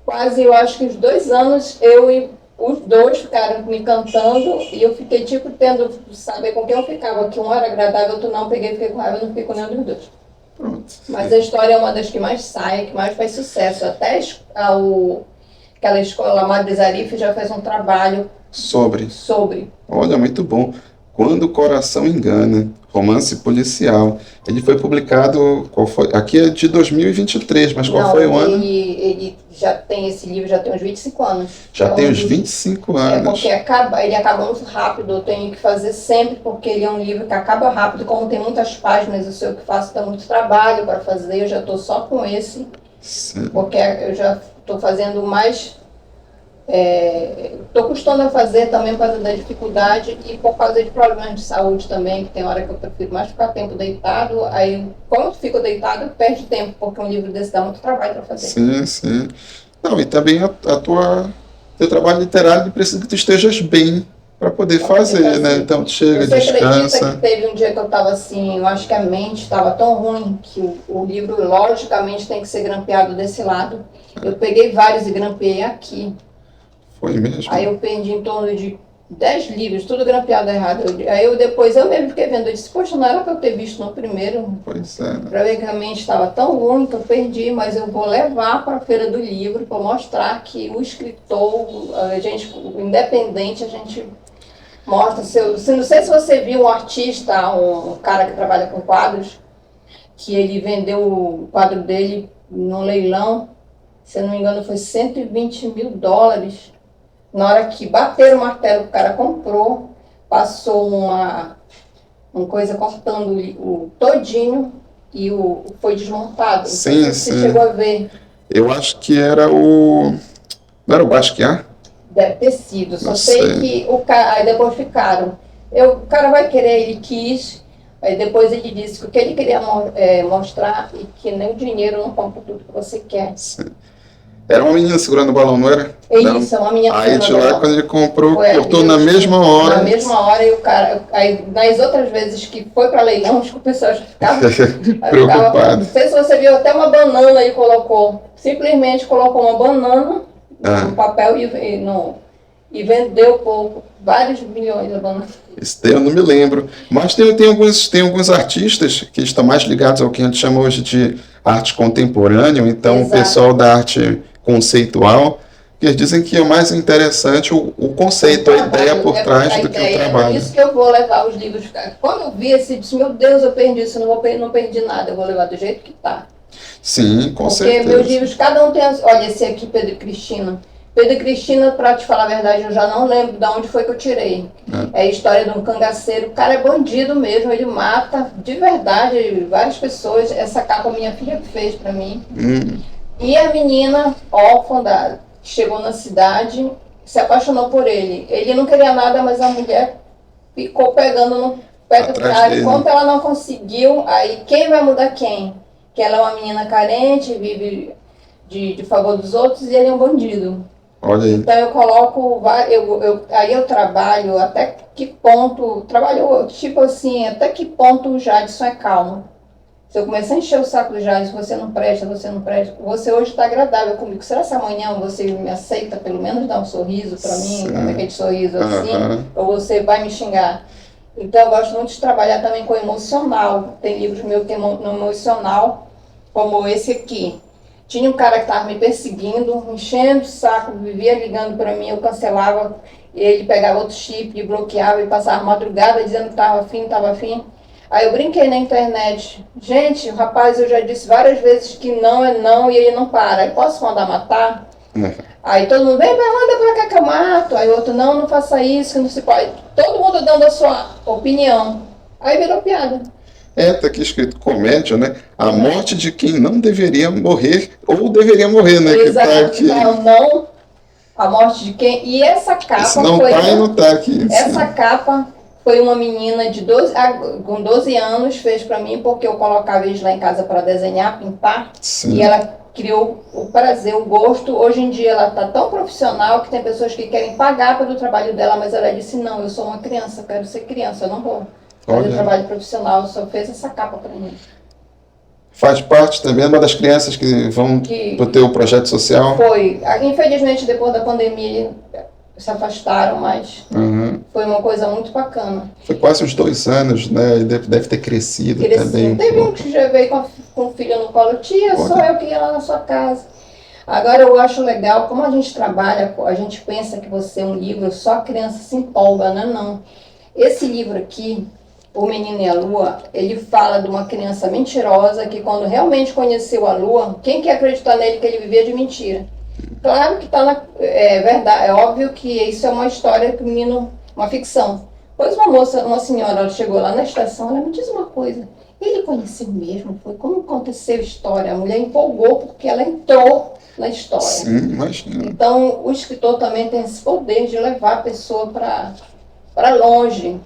quase, eu acho que uns 2 anos, eu e os dois ficaram me cantando e eu fiquei tipo tendo saber com quem eu ficava, que um era agradável, outro não, peguei, fiquei com raiva, não fiquei com nenhum dos dois. Pronto. Mas a história é uma das que mais sai, que mais faz sucesso. Até aquela escola Madre Zarif já fez um trabalho sobre. Olha, muito bom. Quando o Coração Engana, romance policial. Ele foi publicado, aqui é de 2023, mas qual foi o ano? Ele já tem esse livro, já tem uns 25 anos. Já tem uns 25 anos. É porque ele acaba muito rápido, eu tenho que fazer sempre, porque ele é um livro que acaba rápido, como tem muitas páginas, eu sei o que faço, dá muito trabalho para fazer, eu já estou só com esse, sim, porque eu já estou fazendo mais... Estou custando a fazer também por causa da dificuldade e por causa de problemas de saúde também, que tem hora que eu prefiro mais ficar tempo deitado, aí quando eu fico deitado, perde tempo, porque um livro desse dá muito trabalho para fazer. Sim. Não, e também teu trabalho literário precisa que tu estejas bem. para poder fazer, né? Então chega, Você acredita descansa. que teve um dia que eu estava assim, eu acho que a mente estava tão ruim que o livro, logicamente, tem que ser grampeado desse lado. Eu peguei vários e grampeei aqui. Foi mesmo? Aí eu perdi em torno de 10 livros, tudo grampeado errado. Aí eu depois, eu mesmo fiquei vendo, eu disse, poxa, não era para eu ter visto no primeiro. Pois é. Né? Para ver que a mente estava tão ruim que eu perdi, mas eu vou levar para a Feira do Livro para mostrar que o escritor, a gente, independente, a gente mostra. Não sei se você viu um artista, um cara que trabalha com quadros, que ele vendeu o quadro dele num leilão, se eu não me engano foi US$ 120 mil. Na hora que bateram o martelo, o cara comprou, passou uma coisa cortando o todinho e foi desmontado. Sim, Você sim. chegou a ver? Eu acho que era o... Não era o Basquiat? Deve ter sido. Só Não sei sei. que o cara, aí depois ficaram. O cara vai querer, ele quis. Aí depois ele disse que o que ele queria mostrar e que nem o dinheiro não compra tudo que você quer. Sim. Era uma menina segurando o balão, não era? É isso, é uma menina Aí de lá, quando ele comprou, Foi cortou ali, na mesma hora. Na mesma hora, e o cara. Aí, nas outras vezes que foi para leilão, acho que o pessoal já ficava preocupado. Não sei se você viu, até uma banana ele colocou. Simplesmente colocou uma banana no papel e vendeu por vários milhões a banana. Isso daí eu não me lembro. Mas tem alguns artistas que estão mais ligados ao que a gente chama hoje de arte contemporânea, então Exato. o pessoal da arte conceitual, que eles dizem que é mais interessante o conceito, a ideia por trás do que o trabalho. É isso que eu vou levar os livros. Quando eu vi esse, disse, meu Deus, eu perdi isso, não perdi nada, eu vou levar do jeito que está. Sim, com certeza. Porque meus livros, cada um tem... Olha, esse aqui, Pedro e Cristina. Pedro e Cristina, para te falar a verdade, eu já não lembro de onde foi que eu tirei. É a história de um cangaceiro. O cara é bandido mesmo, ele mata de verdade várias pessoas. Essa capa minha filha fez para mim. E a menina órfã chegou na cidade, se apaixonou por ele. Ele não queria nada, mas a mulher ficou pegando no pé do cara. Enquanto ela não conseguiu, aí quem vai mudar quem? Que ela é uma menina carente, vive de favor dos outros, e ele é um bandido. Olha aí. Então eu coloco, aí eu trabalho até que ponto, trabalho tipo assim, até que ponto o Jadson é calmo. Se eu começar a encher o saco do Jadson, você não presta, você hoje está agradável comigo. Será que amanhã você me aceita, pelo menos dar um sorriso para mim, como aquele sorriso assim, ou você vai me xingar? Então eu gosto muito de trabalhar também com emocional. Tem livros meus que tem no emocional, como esse aqui. Tinha um cara que estava me perseguindo, enchendo o saco, vivia ligando para mim, eu cancelava, ele pegava outro chip e bloqueava e passava madrugada dizendo que estava afim. Aí eu brinquei na internet. Gente, o rapaz, eu já disse várias vezes que não é não e ele não para. Aí posso mandar matar? Aí todo mundo, vem, manda pra cá que eu mato. Aí o outro, não faça isso, que não se pode. Todo mundo dando a sua opinião. Aí virou piada. Tá aqui escrito comédia, né? A morte de quem não deveria morrer, ou deveria morrer, né? Exato. Que tá aqui. Não, a morte de quem... E essa capa Esse não foi... não tá aqui. Essa capa foi uma menina de com 12 anos, fez para mim, porque eu colocava eles lá em casa para desenhar, pintar. Sim. E ela criou o prazer, o gosto. Hoje em dia ela está tão profissional que tem pessoas que querem pagar pelo trabalho dela, mas ela disse, não, eu sou uma criança, eu quero ser criança, eu não vou fazer trabalho profissional, só fez essa capa para mim. Faz parte também, uma das crianças que vão para o teu projeto social? Foi. Infelizmente, depois da pandemia, se afastaram, mas foi uma coisa muito bacana. Foi quase uns 2 anos, né? Deve ter crescido também. Teve um que já veio com o filho no colo, tia, sou eu que ia lá na sua casa. Agora eu acho legal, como a gente trabalha, a gente pensa que você é um livro, só a criança se empolga, né? Não. Esse livro aqui, O Menino e a Lua, ele fala de uma criança mentirosa que quando realmente conheceu a Lua, quem quer acreditar nele que ele vivia de mentira? Claro que é verdade, é óbvio que isso é uma história que o menino, uma ficção. Pois uma senhora, ela chegou lá na estação, ela me diz uma coisa, ele conheceu mesmo, foi como aconteceu a história, a mulher empolgou porque ela entrou na história. Sim, imagina. Então o escritor também tem esse poder de levar a pessoa para longe.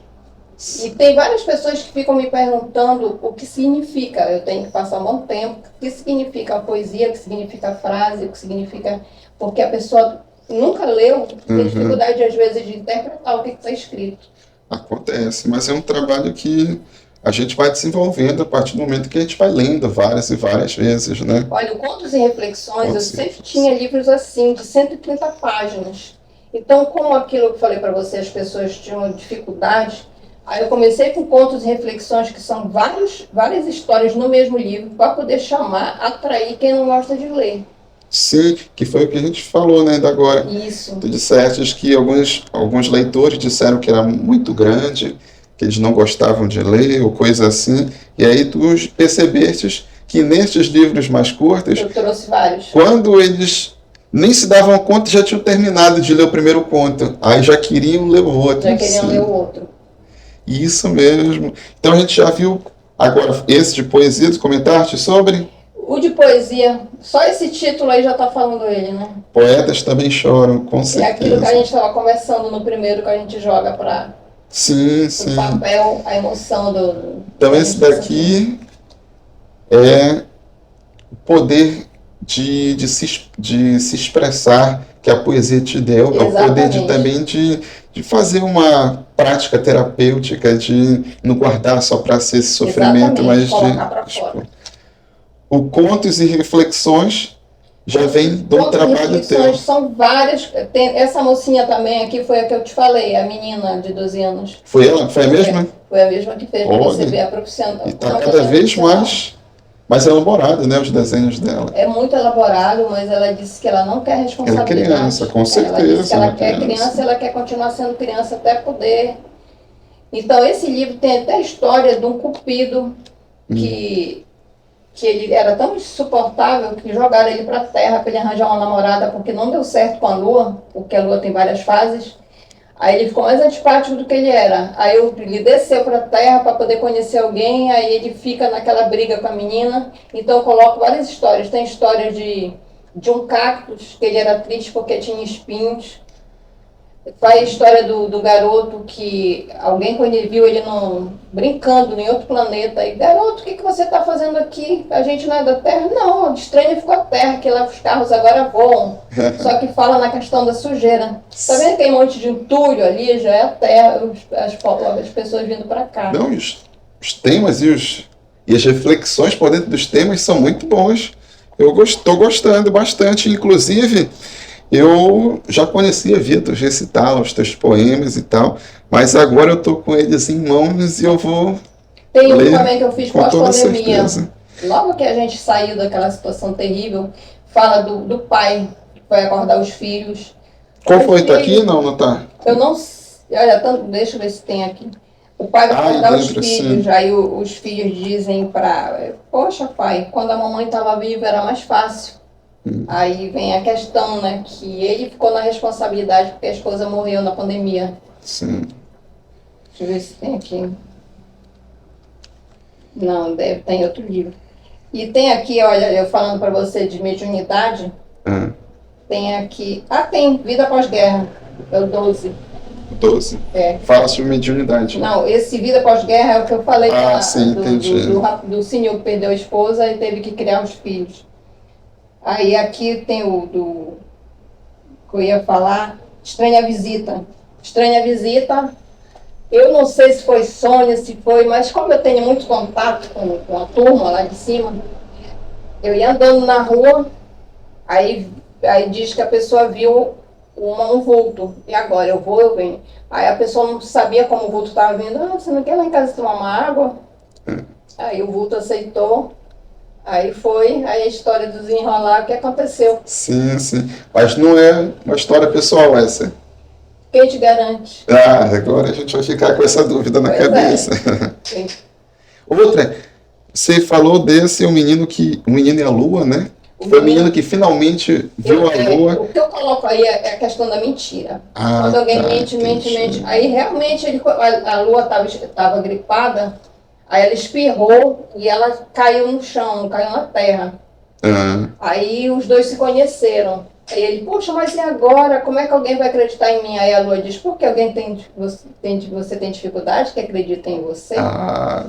E tem várias pessoas que ficam me perguntando o que significa. Eu tenho que passar um bom tempo. O que significa a poesia, o que significa a frase, o que significa... Porque a pessoa nunca leu, tem dificuldade, às vezes, de interpretar o que está escrito. Acontece, mas é um trabalho que a gente vai desenvolvendo a partir do momento que a gente vai lendo várias e várias vezes, né? Olha, o Contos e Reflexões, eu Com sempre certeza. tinha livros assim, de 130 páginas. Então, como aquilo que eu falei para você, as pessoas tinham dificuldade, aí eu comecei com Contos e Reflexões, que são várias histórias no mesmo livro, para poder chamar, atrair quem não gosta de ler. Sim, que foi o que a gente falou, né, ainda agora. Isso. Tu disseste que alguns leitores disseram que era muito grande, que eles não gostavam de ler, ou coisa assim, e aí tu percebestes que nestes livros mais curtos, Eu trouxe vários. quando eles nem se davam conta, já tinham terminado de ler o primeiro conto, aí já queriam ler o outro. Já queriam Sim. ler o outro. Isso mesmo. Então a gente já viu agora esse de poesia, tu comentaste sobre? O de poesia, só esse título aí já está falando ele, né? Poetas também choram, com É aquilo que a certeza. gente estava conversando no primeiro, que a gente joga para Sim, o sim. papel, a emoção do... Então esse daqui é o poder de se expressar que a poesia te deu, é o poder Exatamente. também de fazer uma prática terapêutica, de não guardar só para ser esse sofrimento, Exatamente, mas colocar pra de fora. o Contos e Reflexões já vem do Contos e trabalho Reflexões teu. são várias. Tem, essa mocinha também aqui foi a que eu te falei, a menina de 12 anos. Foi ela? Foi a mesma? Foi a mesma que fez, para você Olha, ver a profissional. e está cada vez mais elaborado, né, os desenhos dela. É muito elaborado, mas ela disse que ela não quer Ela é responsabilidade. criança, com Ela disse certeza. que ela Ela é quer criança, ela quer continuar sendo criança até poder. Então, esse livro tem até a história de um cupido que ele era tão insuportável que jogaram ele para a terra para ele arranjar uma namorada, porque não deu certo com a lua, porque a lua tem várias fases. Aí ele ficou mais antipático do que ele era. Aí ele desceu para a terra para poder conhecer alguém, aí ele fica naquela briga com a menina. Então eu coloco várias histórias. Tem história de um cactus, que ele era triste porque tinha espinhos. Vai a história do garoto que alguém, quando ele viu ele brincando em outro planeta, e garoto, o que você está fazendo aqui? A gente não é da Terra? Não, estranho ficou a Terra, que lá os carros agora voam. Só que fala na questão da sujeira. Tá vendo que tem um monte de entulho ali? Já é a Terra, as pessoas vindo para cá. Não, os temas e as reflexões por dentro dos temas são muito bons. Eu estou gostando bastante, inclusive. Eu já conhecia Vitor recitar os teus poemas e tal, mas agora eu estou com eles em mãos e eu vou Tem um ler também que eu fiz com toda pós-pandemia. certeza. Logo que a gente saiu daquela situação terrível, fala do pai que foi acordar os filhos. Qual foi? Tá aqui? Não, não tá. Eu não sei, olha, deixa eu ver se tem aqui. O pai vai acordar os dentro, filhos, sim. aí os filhos dizem poxa pai, quando a mamãe estava viva era mais fácil. Aí vem a questão, né, que ele ficou na responsabilidade porque a esposa morreu na pandemia. Sim. Deixa eu ver se tem aqui. Não, tem outro livro. E tem aqui, olha, eu falando para você de mediunidade, tem aqui... tem Vida Pós-Guerra, é o 12. 12. É. Fala sobre mediunidade. Não, esse Vida Pós-Guerra é o que eu falei sim, entendi. do senhor que perdeu a esposa e teve que criar os filhos. Aí aqui tem que eu ia falar, Estranha Visita. Estranha Visita, eu não sei se foi sonho, se foi, mas como eu tenho muito contato com a turma lá de cima, eu ia andando na rua, aí diz que a pessoa viu um vulto. E agora, eu venho. Aí a pessoa não sabia como o vulto estava vindo. Você não quer lá em casa tomar uma água? Aí o vulto aceitou. Aí a história do desenrolar, o que aconteceu. Sim, sim. Mas não é uma história pessoal essa. Quem te garante? Agora a gente vai ficar com essa dúvida na cabeça. Sim. Outra, você falou desse o menino e a lua, né? Foi o menino que finalmente viu a lua. O que eu coloco aí é a questão da mentira. Quando alguém mente. Aí realmente a lua estava gripada, aí ela espirrou e ela caiu no chão, caiu na terra. Aí os dois se conheceram. Aí ele, poxa, mas e agora? Como é que alguém vai acreditar em mim? Aí a lua diz, porque você tem dificuldade que acredita em você? Tá.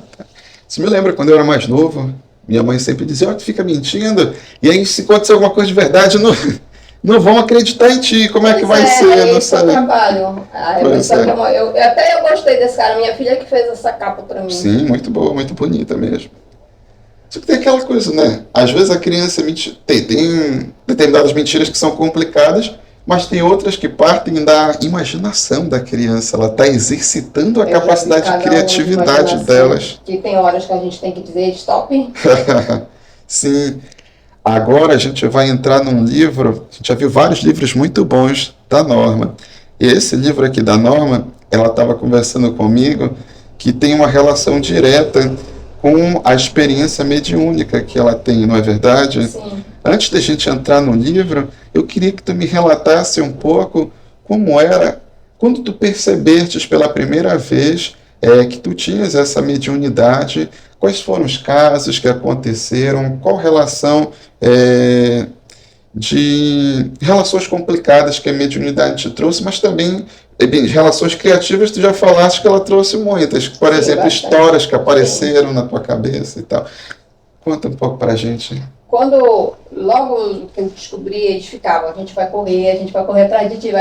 Isso me lembra quando eu era mais novo. Minha mãe sempre dizia, tu fica mentindo. E aí, se acontecer alguma coisa de verdade, não vão acreditar em ti, como é que vai ser? Não Esse é o sei. trabalho. Aí Pois só é. que até eu gostei desse cara, minha filha que fez essa capa pra mim. Sim, muito boa, muito bonita mesmo. Só que tem aquela coisa, né? Às vezes a criança tem determinadas mentiras que são complicadas, mas tem outras que partem da imaginação da criança. Ela está exercitando a Eu já vi capacidade de cada uma de criatividade imaginação, delas. que tem horas que a gente tem que dizer stop. Sim. Agora a gente vai entrar num livro, a gente já viu vários livros muito bons da Norma. E esse livro aqui da Norma, ela estava conversando comigo que tem uma relação direta com a experiência mediúnica que ela tem, não é verdade? Sim. Antes da gente entrar no livro, eu queria que tu me relatasse um pouco como era quando tu percebestes pela primeira vez que tu tinhas essa mediunidade, quais foram os casos que aconteceram, qual relação de relações complicadas que a mediunidade te trouxe, mas também relações criativas, tu já falaste que ela trouxe muitas, por Sim, exemplo, bastante. histórias que apareceram na tua cabeça e tal. Conta um pouco pra gente. Logo que eu descobri, eles ficavam, a gente vai correr atrás de ti.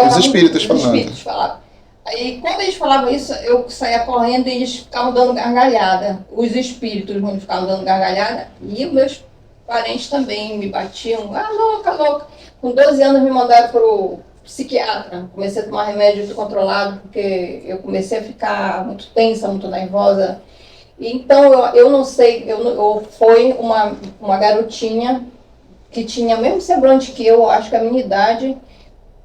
Os espíritos falando. Os espíritos falavam. Aí, quando eles falavam isso, eu saía correndo e eles ficavam dando gargalhada. Os espíritos ficavam dando gargalhada e os meus parentes também me batiam. Ah, louca, louca. Com 12 anos me mandaram para o psiquiatra. Comecei a tomar remédio descontrolado porque eu comecei a ficar muito tensa, muito nervosa. Então, eu não sei, foi uma garotinha que tinha o mesmo semblante que eu, acho que a minha idade,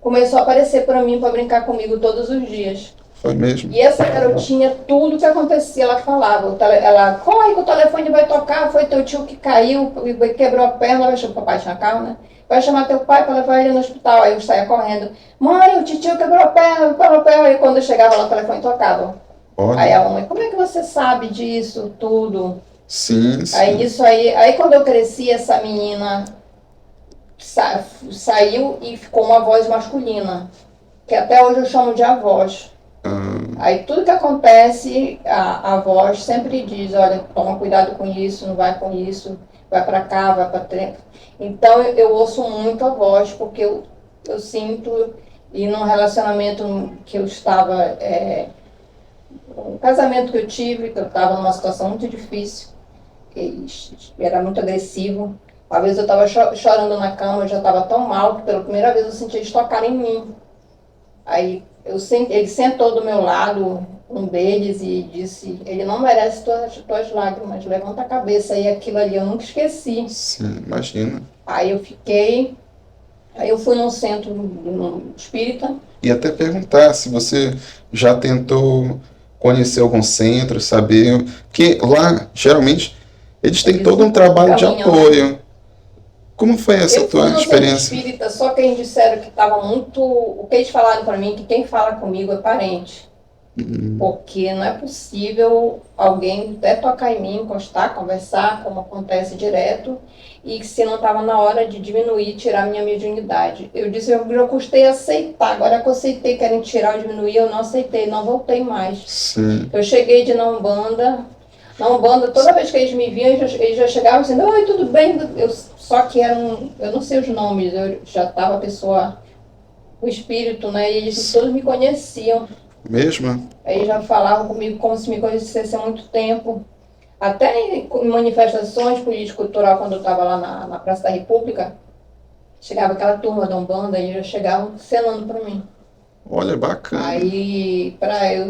começou a aparecer para mim, para brincar comigo todos os dias. Foi mesmo? E essa garotinha, tudo que acontecia, ela falava. Ela, corre que o telefone vai tocar, foi teu tio que caiu, quebrou a perna, o papai tinha carro, né? Vai chamar teu pai para levar ele no hospital. Aí eu saía correndo. Mãe, o tio quebrou a perna, quebrou a perna. Aí quando eu chegava lá, o telefone tocava. Olha. Aí a mãe, como é que você sabe disso tudo? Sim, sim. Aí quando eu cresci, essa menina saiu e ficou uma voz masculina, que até hoje eu chamo de avós. Aí tudo que acontece, a voz sempre diz, olha, toma cuidado com isso, não vai com isso, vai para cá, vai para trás. Então eu ouço muito a voz, porque eu sinto, e num relacionamento que eu estava... um casamento que eu tive, que eu estava numa situação muito difícil, era muito agressivo. Uma vez eu estava chorando na cama, eu já estava tão mal que pela primeira vez eu senti eles tocarem em mim. Aí ele sentou do meu lado, um deles, e disse, ele não merece tuas lágrimas, levanta a cabeça. E aquilo ali eu nunca esqueci. Sim, imagina. Aí eu fui num centro espírita. E até perguntar se você já tentou conhecer algum centro, saber, porque lá, geralmente, eles têm todo um trabalho de apoio. Como foi essa tua experiência? Eu fui no centro espírita, só que eles disseram que estava muito... O que eles falaram para mim, que quem fala comigo é parente. Porque não é possível alguém até tocar em mim, encostar, conversar, como acontece direto, e que se não estava na hora de diminuir, tirar minha mediunidade. Eu disse, eu custei aceitar, agora que eu aceitei, querem tirar ou diminuir, eu não aceitei, não voltei mais. Sim. Eu cheguei de na Umbanda, toda vez que eles me viam, eles já chegavam dizendo, oi, tudo bem? Só que eu não sei os nomes, eu já estava a pessoa, o espírito, né, e eles todos me conheciam. Mesmo? Aí já falavam comigo como se me conhecesse há muito tempo. Até em manifestações político-cultural, quando eu estava lá na Praça da República, chegava aquela turma da Umbanda e já chegavam cenando para mim. Olha, bacana. Aí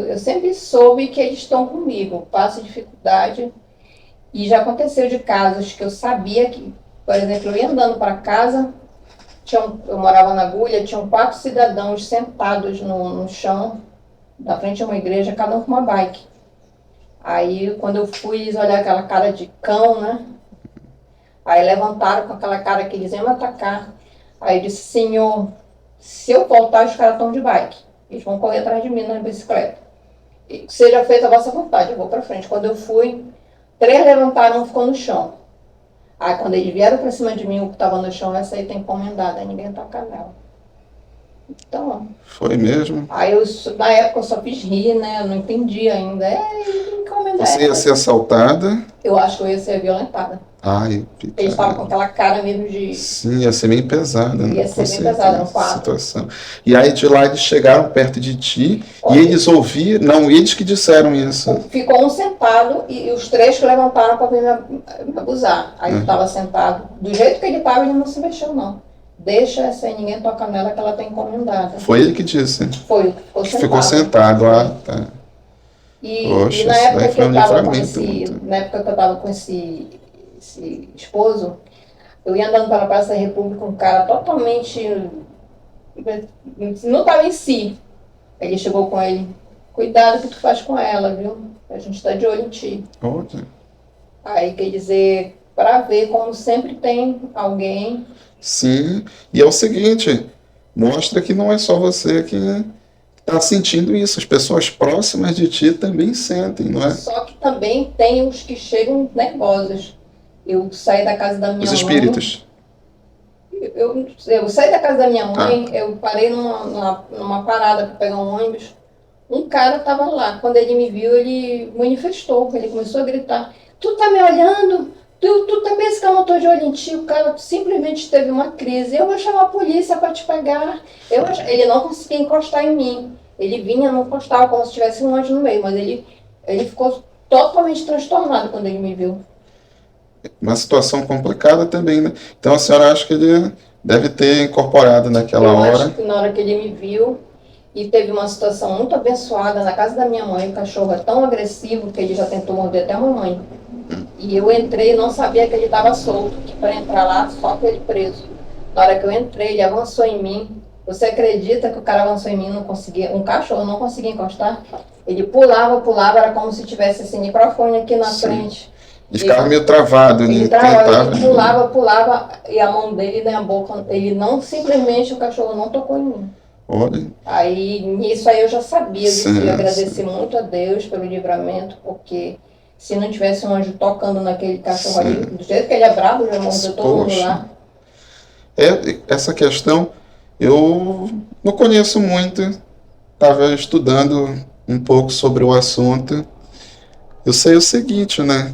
eu sempre soube que eles estão comigo, passo dificuldade. E já aconteceu de casos que eu sabia que, por exemplo, eu ia andando para casa, eu morava na Agulha, tinham 4 cidadãos sentados no chão, na frente de uma igreja, cada um com uma bike. Aí, quando eu fui olhar aquela cara de cão, né? Aí levantaram com aquela cara que eles iam me atacar. Aí eu disse, senhor, se eu voltar, os caras estão de bike. Eles vão correr atrás de mim na bicicleta. E seja feita a vossa vontade, eu vou para frente. Quando eu fui, 3 levantaram, um ficou no chão. Aí, quando eles vieram para cima de mim, o que estava no chão, essa aí tá encomendada, aí ninguém toca nela. Então, foi mesmo? Aí na época eu só fiz rir, né? Eu não entendi ainda. Você ia ser assaltada? Eu acho que eu ia ser violentada. Ai, Eles estavam com aquela cara mesmo de... Sim, ia ser bem pesada, né? Ia ser Com bem pesada, certeza, no quadro. situação. E aí de lá eles chegaram perto de ti e Olha. eles ouviram, não, eles que disseram isso. Ficou um sentado e os 3 que levantaram para vir me abusar. Aí eu estava sentado. Do jeito que ele estava, ele não se mexeu, não. Deixa sem ninguém tocar nela que ela está encomendada. Foi ele que disse. Foi, Ficou sentado lá, tá. E na época que eu estava com esse esposo, eu ia andando pela Praça da República, um cara totalmente... não estava em si. Ele chegou com ele, cuidado que tu faz com ela, viu? A gente está de olho em ti. Olha. Aí quer dizer, para ver como sempre tem alguém... Sim, e é o seguinte, mostra que não é só você que está sentindo isso, as pessoas próximas de ti também sentem, não é? Só que também tem os que chegam nervosos. Eu saí da casa da minha mãe... Os espíritos. Eu saí da casa da minha mãe, eu parei numa parada para pegar um ônibus. Um cara estava lá. Quando ele me viu, ele manifestou. Ele começou a gritar: tu tá me olhando? Tu tá pensando que eu não tô de olho em ti? O cara simplesmente teve uma crise. Eu vou chamar a polícia para te pegar. Ele não conseguia encostar em mim. Ele vinha, não encostava como se tivesse um anjo no meio. Mas ele ficou totalmente transtornado quando ele me viu. Uma situação complicada também, né? Então a senhora acha que ele deve ter incorporado naquela hora? Eu acho que na hora que ele me viu, e teve uma situação muito abençoada na casa da minha mãe, o cachorro é tão agressivo que ele já tentou morder até a mamãe. E eu entrei e não sabia que ele estava solto, que para entrar lá só com ele preso. Na hora que eu entrei, ele avançou em mim. Você acredita que o cara avançou em mim, não conseguia, um cachorro não conseguia encostar? Ele pulava, era como se tivesse esse microfone aqui na frente. E ficava meio travado, ele pulava, e a mão dele na boca, ele não, simplesmente o cachorro não tocou em mim. Olha. Aí, nisso aí eu já sabia, eu agradeci muito a Deus pelo livramento, porque se não tivesse um anjo tocando naquele cachorro ali, do jeito que ele é bravo, já mordeu todo mundo lá. Essa questão eu não conheço muito, estava estudando um pouco sobre o assunto. Eu sei o seguinte, né?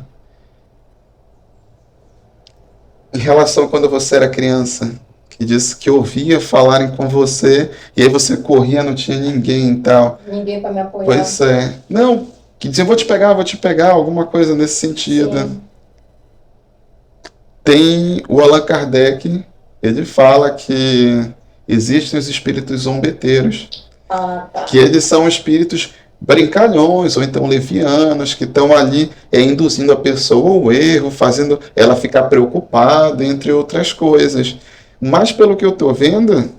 Em relação a quando você era criança, que disse que ouvia falarem com você e aí você corria, não tinha ninguém e tal. Ninguém para me apoiar. Pois é. Não, que diziam vou te pegar, alguma coisa nesse sentido. Sim. Tem o Allan Kardec, ele fala que existem os espíritos zombeteiros, que eles são espíritos brincalhões ou então levianos que estão ali induzindo a pessoa ao erro, fazendo ela ficar preocupada, entre outras coisas. Mas pelo que eu estou vendo,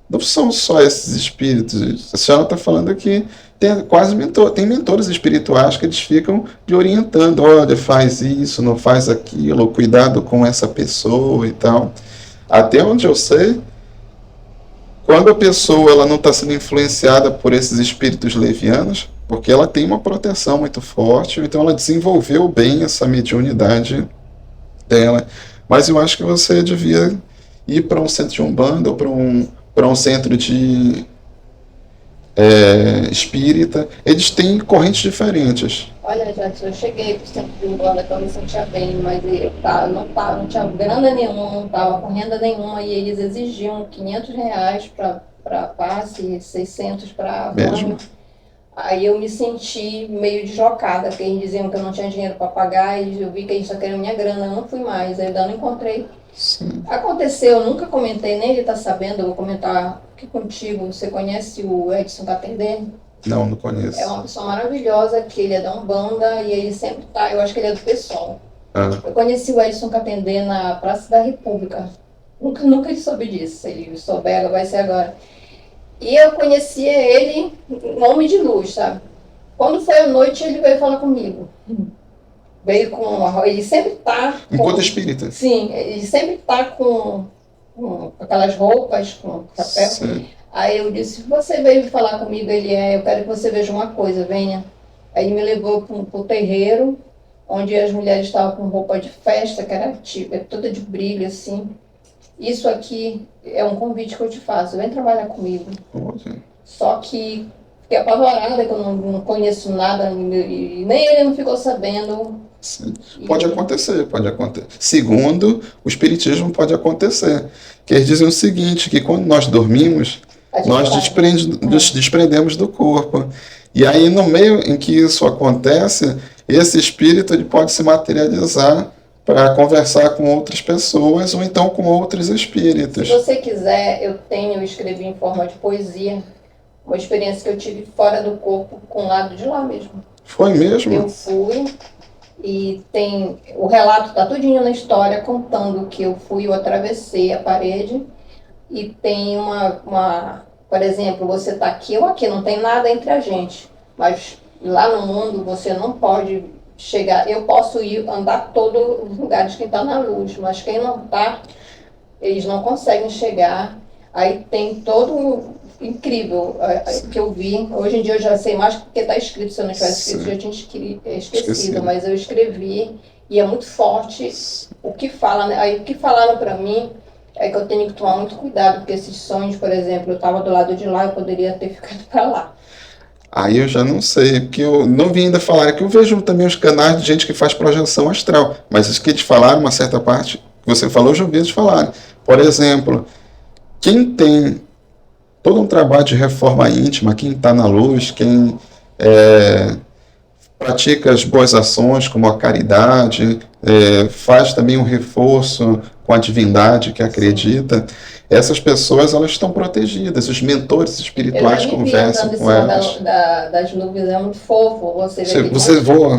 não são só esses espíritos. A senhora está falando que tem mentores espirituais que eles ficam lhe orientando, olha, faz isso, não faz aquilo, cuidado com essa pessoa e tal. Até onde eu sei, quando a pessoa ela não está sendo influenciada por esses espíritos levianos, porque ela tem uma proteção muito forte, então ela desenvolveu bem essa mediunidade dela. Mas eu acho que você devia ir para um centro de Umbanda ou para um centro de espírita. Eles têm correntes diferentes. Olha, Jadson, eu cheguei para o centro de Umbanda que eu me sentia bem, mas eu não tinha grana nenhuma, não estava com renda nenhuma, e eles exigiam R$500 para passe, 600 para banho. Aí eu me senti meio deslocada, porque eles diziam que eu não tinha dinheiro para pagar, e eu vi que eles só queriam minha grana, eu não fui mais, aí eu não encontrei. Sim. Aconteceu, eu nunca comentei, nem ele está sabendo, eu vou comentar aqui contigo. Você conhece o Edson Catendê? Não conheço. É uma pessoa maravilhosa, que ele é da Umbanda e ele sempre tá, eu acho que ele é do PSOL. Eu conheci o Edson Catendê na Praça da República. Nunca ele soube disso, se ele souber, vai ser agora. E eu conhecia ele, um homem de luz, sabe? Quando foi à noite, ele veio falar comigo. Veio com... Ele sempre tá... Enquanto espírita? Sim, ele sempre tá com aquelas roupas, com chapéu. Sim. Aí eu disse, você veio falar comigo? Eu quero que você veja uma coisa, venha. Aí ele me levou para o terreiro, onde as mulheres estavam com roupa de festa, que era toda de brilho, assim. Isso aqui é um convite que eu te faço, vem trabalhar comigo. Okay. Só que fiquei apavorada, que eu não conheço nada, e nem ele não ficou sabendo. Sim. Pode acontecer, pode acontecer. Segundo, o espiritismo pode acontecer. Que eles dizem o seguinte, que quando nós dormimos, nós nos desprendemos do corpo. E aí, no meio em que isso acontece, esse espírito ele pode se materializar para conversar com outras pessoas ou então com outros espíritos. Se você quiser, eu escrevi em forma de poesia, uma experiência que eu tive fora do corpo, com o lado de lá mesmo. Foi mesmo? Eu fui, e tem o relato, está tudinho na história, contando que eu atravessei a parede, e tem por exemplo, você está aqui ou aqui, não tem nada entre a gente, mas lá no mundo você não pode chegar, eu posso andar todos os lugares que está na luz, mas quem não está, eles não conseguem chegar. Aí tem todo incrível que eu vi. Hoje em dia eu já sei mais porque está escrito. Se eu não tivesse escrito, eu já tinha esquecido. Mas eu escrevi e é muito forte o que fala, né? Aí o que falaram para mim é que eu tenho que tomar muito cuidado, porque esses sonhos, por exemplo, eu estava do lado de lá, eu poderia ter ficado para lá. Aí eu já não sei, porque eu não vi ainda falar, que eu vejo também os canais de gente que faz projeção astral, mas isso que eles falaram, uma certa parte que você falou, eu já ouvi eles falarem. Por exemplo, quem tem todo um trabalho de reforma íntima, quem está na luz, quem pratica as boas ações, como a caridade, faz também um reforço com a divindade que acredita, essas pessoas elas estão protegidas, os mentores espirituais conversam com elas. Das nuvens é muito fofo. Você voa.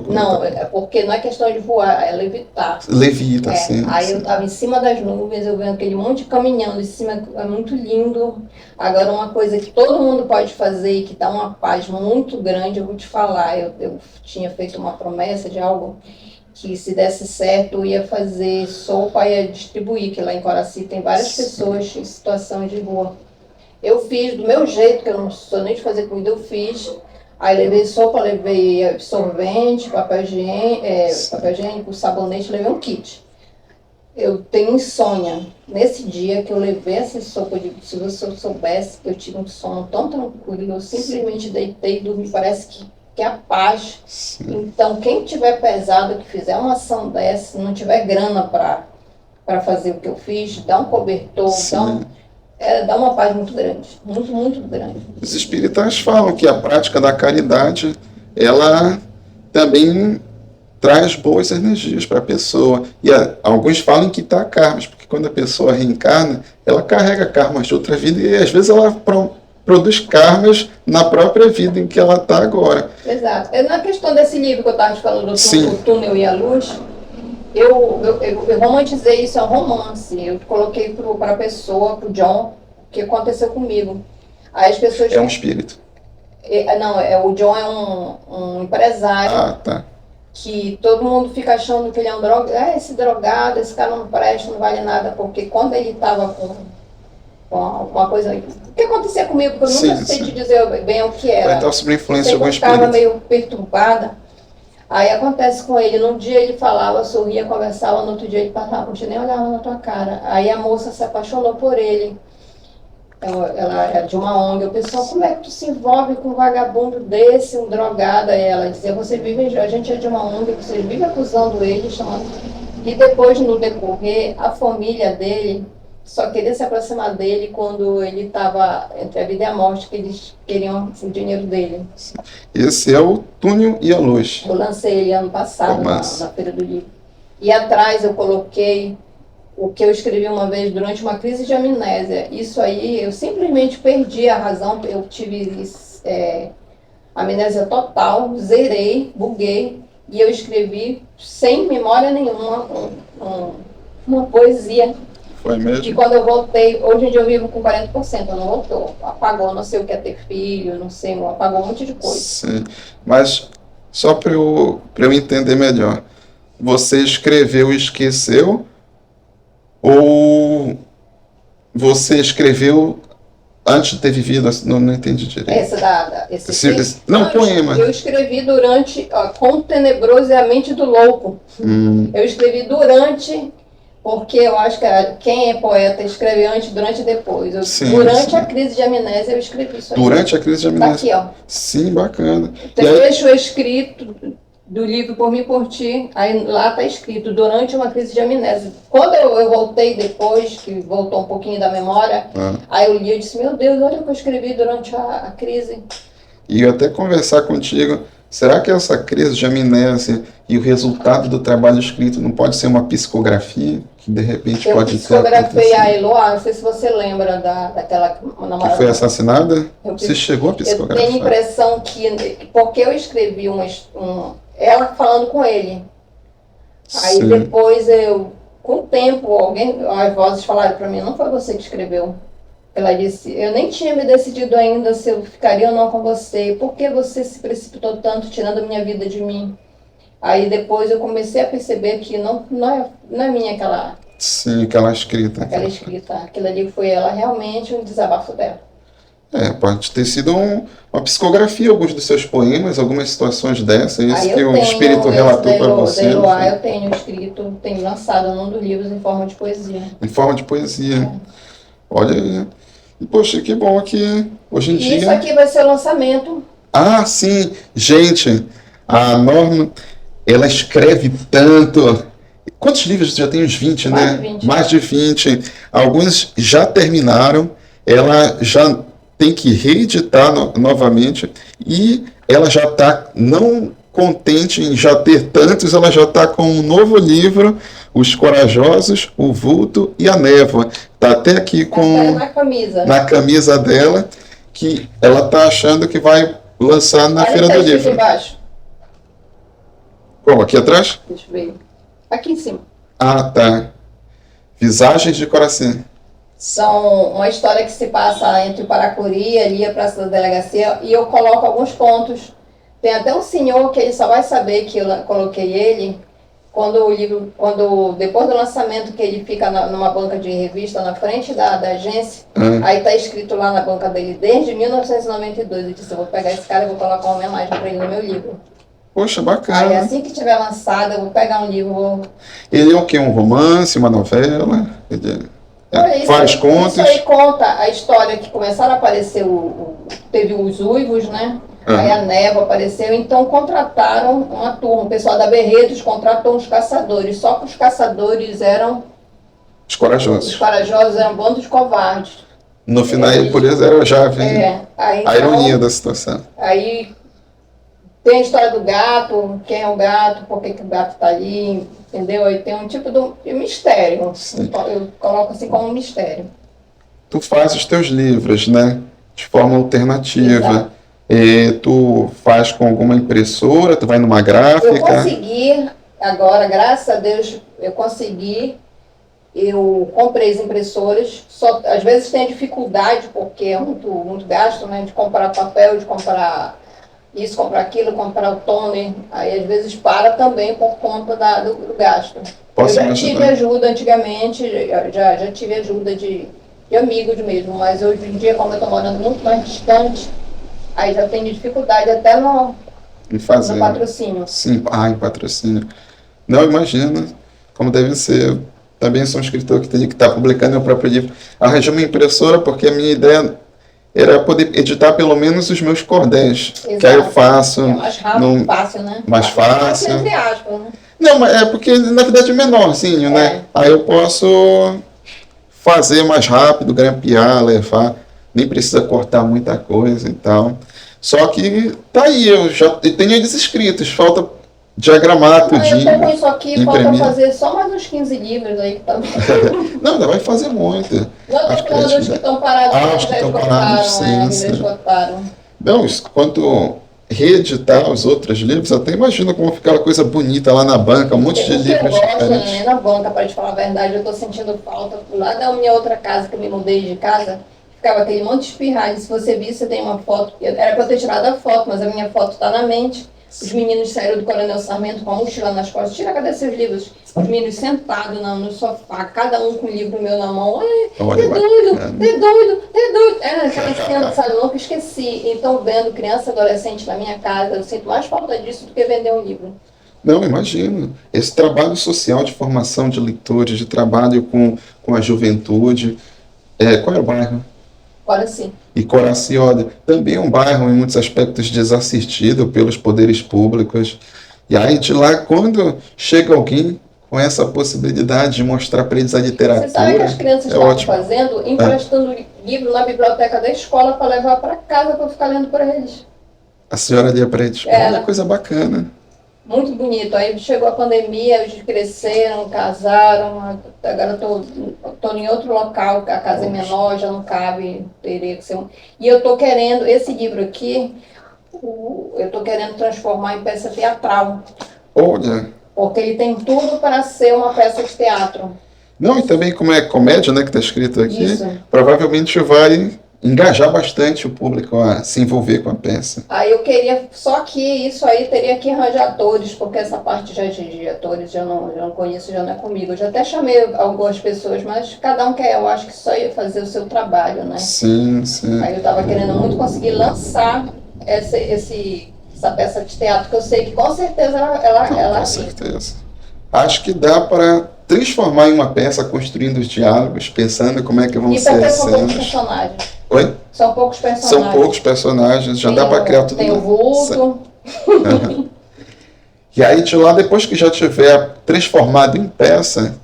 Não, é porque não é questão de voar, é levitar. Levita, sim. Aí eu estava em cima das nuvens, eu vendo aquele monte caminhando em cima, é muito lindo. Agora, uma coisa que todo mundo pode fazer e que dá uma paz muito grande, eu vou te falar. Eu tinha feito uma promessa de algo que, se desse certo, eu ia fazer sopa e ia distribuir, que lá em Coraci tem várias pessoas em situação de rua. Eu fiz do meu jeito, que eu não sou nem de fazer comida, eu fiz. Aí levei sopa, levei absorvente, papel higiênico, sabonete, levei um kit. Eu tenho insônia. Nesse dia que eu levei essa sopa, se você soubesse que eu tive um sono tão tranquilo, eu simplesmente deitei e dormi, parece que é a paz. Sim. Então, quem tiver pesado, que fizer uma ação dessa, não tiver grana para fazer o que eu fiz, dá um cobertor, dá uma paz muito grande, muito, muito grande. Os espíritas falam que a prática da caridade, ela também traz boas energias para a pessoa. E alguns falam que está karmas, porque quando a pessoa reencarna, ela carrega karmas de outra vida e às vezes ela produz karmas na própria vida em que ela está agora. Exato. Na questão desse livro que eu estava te falando, do Túnel e a Luz, eu romantizei isso, é um romance. Eu coloquei para a pessoa, para o John, o que aconteceu comigo. Aí as pessoas... É um espírito. O John é um empresário. Ah, tá. Que todo mundo fica achando que ele é um drogado. Esse drogado, esse cara não presta, não vale nada. Porque quando ele estava com uma coisa... O que acontecia comigo, porque eu nunca sei te dizer bem o que era. Vai estar sob influência de algum espírito. Eu estava meio perturbada. Aí acontece com ele, num dia ele falava, sorria, conversava, no outro dia ele passava, não tinha nem olhava na tua cara. Aí a moça se apaixonou por ele. Ela era de uma ONG. Eu pensei, como é que tu se envolve com um vagabundo desse, um drogado? Aí ela dizia, a gente é de uma ONG, vocês vivem acusando ele, chamando... E depois, no decorrer, a família dele só queria se aproximar dele quando ele estava entre a vida e a morte, que eles queriam o dinheiro dele. Esse é o Túnel e a Luz. Eu lancei ele ano passado na Feira do Livro. E atrás eu coloquei o que eu escrevi uma vez durante uma crise de amnésia. Isso aí, eu simplesmente perdi a razão, eu tive amnésia total, zerei, buguei, e eu escrevi sem memória nenhuma uma poesia. Foi mesmo? E quando eu voltei, hoje em dia eu vivo com 40%, eu não voltou, apagou, não sei o que é ter filho, não sei, apagou um monte de coisa. Sim, mas só para eu entender melhor, você escreveu e esqueceu, ou você escreveu antes de ter vivido? Não entendi direito. Poema. Eu escrevi durante, Quão Tenebroso é a Mente do Louco. Eu escrevi durante Porque eu acho que quem é poeta escreve antes, durante e depois. Sim, Durante sim. a crise de amnésia eu escrevi isso aí. Durante a crise de Tá amnésia. aqui, ó. Sim, bacana. Tem E aí, trecho escrito do livro Por Mim e Por Ti, aí lá tá escrito, durante uma crise de amnésia. Quando eu voltei depois, que voltou um pouquinho da memória, aí eu li e disse, meu Deus, olha o que eu escrevi durante a crise. e eu até conversar contigo, será que essa crise de amnésia e o resultado do trabalho escrito não pode ser uma psicografia? Que de repente Eu pode ter psicografei a acontecido? Eloá, não sei se você lembra daquela Que namorada. foi assassinada? Eu Você chegou a Eu tenho a psicografar? impressão que porque eu escrevi ela falando com ele. Aí Sim. depois com o tempo, as vozes falaram para mim, não foi você que escreveu. Ela disse, eu nem tinha me decidido ainda se eu ficaria ou não com você. Por que você se precipitou tanto, tirando a minha vida de mim? Aí depois eu comecei a perceber que não é minha aquela Sim, aquela escrita. escrita. Aquilo ali foi ela realmente um desabafo dela. Pode ter sido uma psicografia, alguns dos seus poemas, algumas situações dessas, isso Aí que eu o tenho espírito esse relatou para você. da não Eloá, foi? eu tenho escrito, tenho lançado num dos livros em forma de poesia. Em forma de poesia. Olha aí. E, poxa, que bom que hoje em E isso dia. aqui vai ser o lançamento. Ah, sim! Gente, a Norma, ela escreve tanto. Quantos livros? Já tem uns 20, Mais né? de 20. Mais de 20. Alguns já terminaram. Ela já tem que reeditar novamente. E ela já está não contente em já ter tantos, ela já está com um novo livro, Os Corajosos, O Vulto e a Névoa. Está até aqui com Na camisa. na camisa dela, que ela está achando que vai lançar na Olha Feira que tá do escrito Livro. embaixo. Como, aqui atrás? Deixa eu ver. Aqui em cima. Ah, tá. Visagens de Coração. São uma história que se passa entre o Paracuri, ali a Praça da Delegacia, e eu coloco alguns pontos. Tem até um senhor que ele só vai saber que eu coloquei ele quando o livro, depois do lançamento, que ele fica numa banca de revista na frente da agência, aí tá escrito lá na banca dele, desde 1992. Eu disse, eu vou pegar esse cara e vou colocar uma homenagem para ele no meu livro. Poxa, Aí bacana. assim que tiver lançado, eu vou pegar um livro, Ele é o quê? Um romance, uma novela? Ele faz Isso contos? aí conta a história que começaram a aparecer, teve os uivos, né? Aí a névoa apareceu, então contrataram uma turma, o pessoal da Berretos contratou uns caçadores, só que os caçadores Os os Corajosos. corajosos eram bandos de covardes. No final, por isso era já aí, a então, ironia da situação. Aí tem a história do gato, quem é o gato, por que o gato está ali, entendeu? Aí tem um tipo de mistério, eu coloco assim como um mistério. Tu faz os teus livros, né? De forma alternativa. Exato. Tu faz com alguma impressora, tu vai numa gráfica. Eu consegui, agora, graças a Deus, eu comprei as impressoras, só, às vezes tem dificuldade, porque é muito gasto, né, de comprar papel, de comprar isso, comprar aquilo, comprar o toner, aí às vezes para também por conta do gasto. Posso eu já imaginar. tive ajuda antigamente, já tive ajuda de amigos mesmo, mas hoje em dia, como eu estou morando muito mais distante, aí já tenho dificuldade até no patrocínio. Sim, em patrocínio. Não, imagina como deve ser. Eu também sou um escritor que tem que estar publicando meu próprio livro. Arranjei uma impressora porque a minha ideia era poder editar pelo menos os meus cordéis. Exato. Que aí eu faço. É mais rápido, fácil, né? Mais fácil. Entre aspas, né? Não, mas é porque na verdade é menorzinho, né? Aí eu posso fazer mais rápido, grampear, levar. Nem precisa cortar muita coisa e tal. Só que tá aí, eu tenho eles escritos, falta diagramar tudinho. Eu tô com isso aqui, imprimir. falta fazer só mais uns 15 livros aí que tá. Não, ainda vai fazer muito. Não, tô falando dos que estão parados, os que já estão parados, esgotaram, sim. já esgotaram. Não, quanto reeditar os outros livros, até imagina como fica aquela coisa bonita lá na banca, um monte de livros Eu gosto, diferentes. né, na banca, para te falar a verdade, eu tô sentindo falta. Lá da minha outra casa, que eu me mudei de casa, ficava aquele monte de espirralho. Se você vir, você tem uma foto. Era para eu ter tirado a foto, mas a minha foto está na mente. Os meninos saíram do Coronel Sarmento com a mochila nas costas. Tira, cadê seus livros? Os meninos sentados no sofá, cada um com um livro meu na mão. É doido. Aquela cena, sabe? Eu nunca esqueci. Então, vendo criança e adolescente na minha casa, eu sinto mais falta disso do que vender um livro. Não, imagino. Esse trabalho social de formação de leitores, de trabalho com a juventude. Qual é o bairro? Agora sim. E Coraciota também é um bairro, em muitos aspectos, desassistido pelos poderes públicos. E aí, de lá, quando chega alguém com essa possibilidade de mostrar para eles a Você sabe que as literatura, crianças é estavam ótimo. fazendo? Emprestando livro na biblioteca da escola para levar para casa para ficar lendo para eles. A senhora lia para eles. Olha, coisa bacana. Muito bonito. Aí chegou a pandemia, eles cresceram, casaram. Agora estou em outro local, a casa é menor, já não cabe, teria que ser um. E eu estou querendo, esse livro aqui, eu estou querendo transformar em peça teatral. Olha. Porque ele tem tudo para ser uma peça de teatro. Não, e também como é comédia, né, que está escrito aqui, Isso. provavelmente vai engajar bastante o público a se envolver com a peça. Aí eu queria, só que isso aí teria que arranjar atores, porque essa parte de atores já não conheço, já não é comigo. Eu já até chamei algumas pessoas, mas cada um quer, eu acho que só ia fazer o seu trabalho, né? Sim, sim. Aí eu estava querendo muito conseguir lançar essa peça de teatro, que eu sei que com certeza ela com certeza. Acho que dá para transformar em uma peça, construindo os diálogos, pensando como é que vão ser as são poucos cenas. personagens. Oi? São poucos personagens. São poucos personagens, já dá para criar tudo. Tem o vulto. Uhum. E aí de lá, depois que já tiver transformado em peça,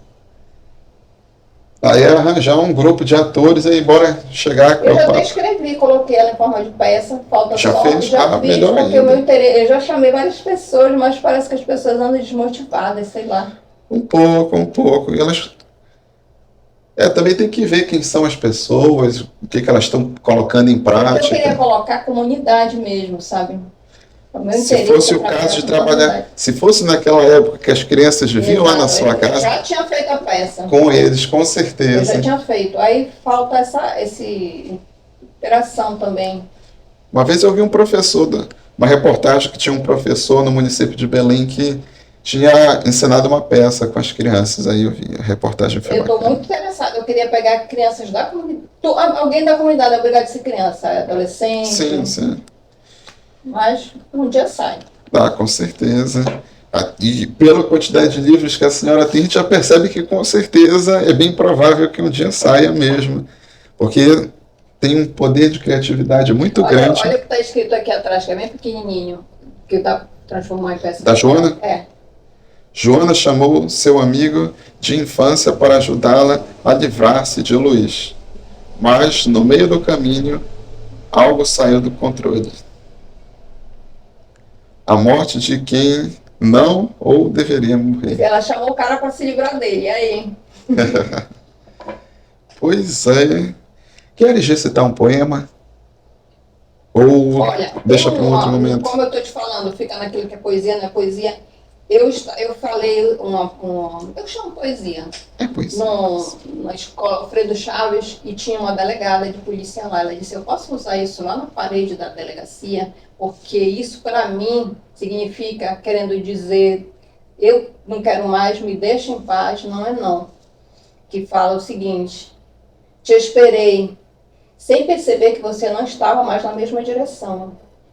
aí é arranjar um grupo de atores e bora chegar com eu já até escrevi, coloquei ela em forma de peça, falta já só, fez? já fiz, melhor porque ainda. o meu interesse, eu já chamei várias pessoas, mas parece que as pessoas andam desmotivadas, sei lá. Um pouco. E elas também tem que ver quem são as pessoas, o que elas estão colocando em prática. Eu queria colocar a comunidade mesmo, sabe? Se fosse o caso de trabalhar, se fosse naquela época que as crianças viviam lá na sua casa. Eu já tinha feito a peça. Com eles, com certeza. Eu já tinha feito. Aí falta essa interação também. Uma vez eu vi um professor, uma reportagem que tinha um professor no município de Belém que tinha ensinado uma peça com as crianças. Aí eu vi, a reportagem foi bacana. Eu estou muito interessada. Eu queria pegar crianças da comunidade. Alguém da comunidade, obrigado a ser criança, adolescente. Sim. Mas um dia sai. Com certeza. E pela quantidade de livros que a senhora tem, a gente já percebe que com certeza é bem provável que um dia saia mesmo. Porque tem um poder de criatividade muito grande. Olha o que está escrito aqui atrás, que é bem pequenininho. Que está transformando em peça. Da Joana? É. Joana chamou seu amigo de infância para ajudá-la a livrar-se de Luiz. Mas, no meio do caminho, algo saiu do controle. A morte de quem não ou deveria morrer. Ela chamou o cara para se livrar dele, e aí? Pois é. Queres recitar um poema? Ou olha, deixa para um outro momento? Como eu estou te falando, fica naquilo que é poesia, não é poesia. Eu falei eu chamo poesia. É poesia. Na escola Alfredo Chaves, e tinha uma delegada de polícia lá. Ela disse, eu posso usar isso lá na parede da delegacia? Porque isso para mim significa, querendo dizer, eu não quero mais, me deixa em paz, não é não. Que fala o seguinte, te esperei, sem perceber que você não estava mais na mesma direção.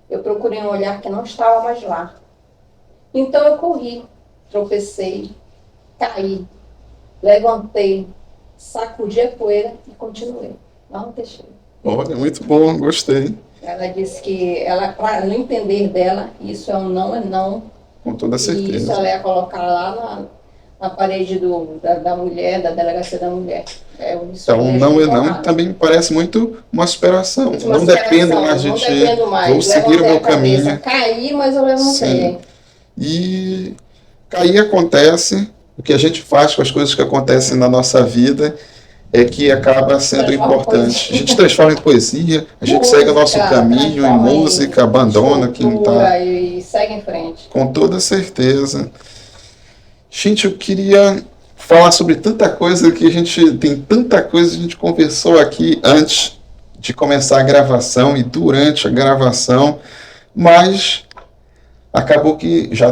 Eu procurei um olhar que não estava mais lá. Então eu corri, tropecei, caí, levantei, sacudi a poeira e continuei. Não deixei. Olha, muito bom, gostei. Ela disse que, para no entender dela, isso é um não, é não. Com toda certeza. E isso ela ia colocar lá na parede da mulher, da delegacia da mulher. Então, não é não também parece muito uma superação. Não dependo mais de ti, vou seguir o meu caminho. Caí, mas eu levantei. Sim. E cair acontece, o que a gente faz com as coisas que acontecem na nossa vida é que acaba sendo importante. A gente transforma em poesia, a gente segue o nosso caminho em música, abandona quem está. E segue em frente. Com toda certeza. Gente, eu queria falar sobre tanta coisa que tem tanta coisa que a gente conversou aqui antes de começar a gravação e durante a gravação, mas acabou que já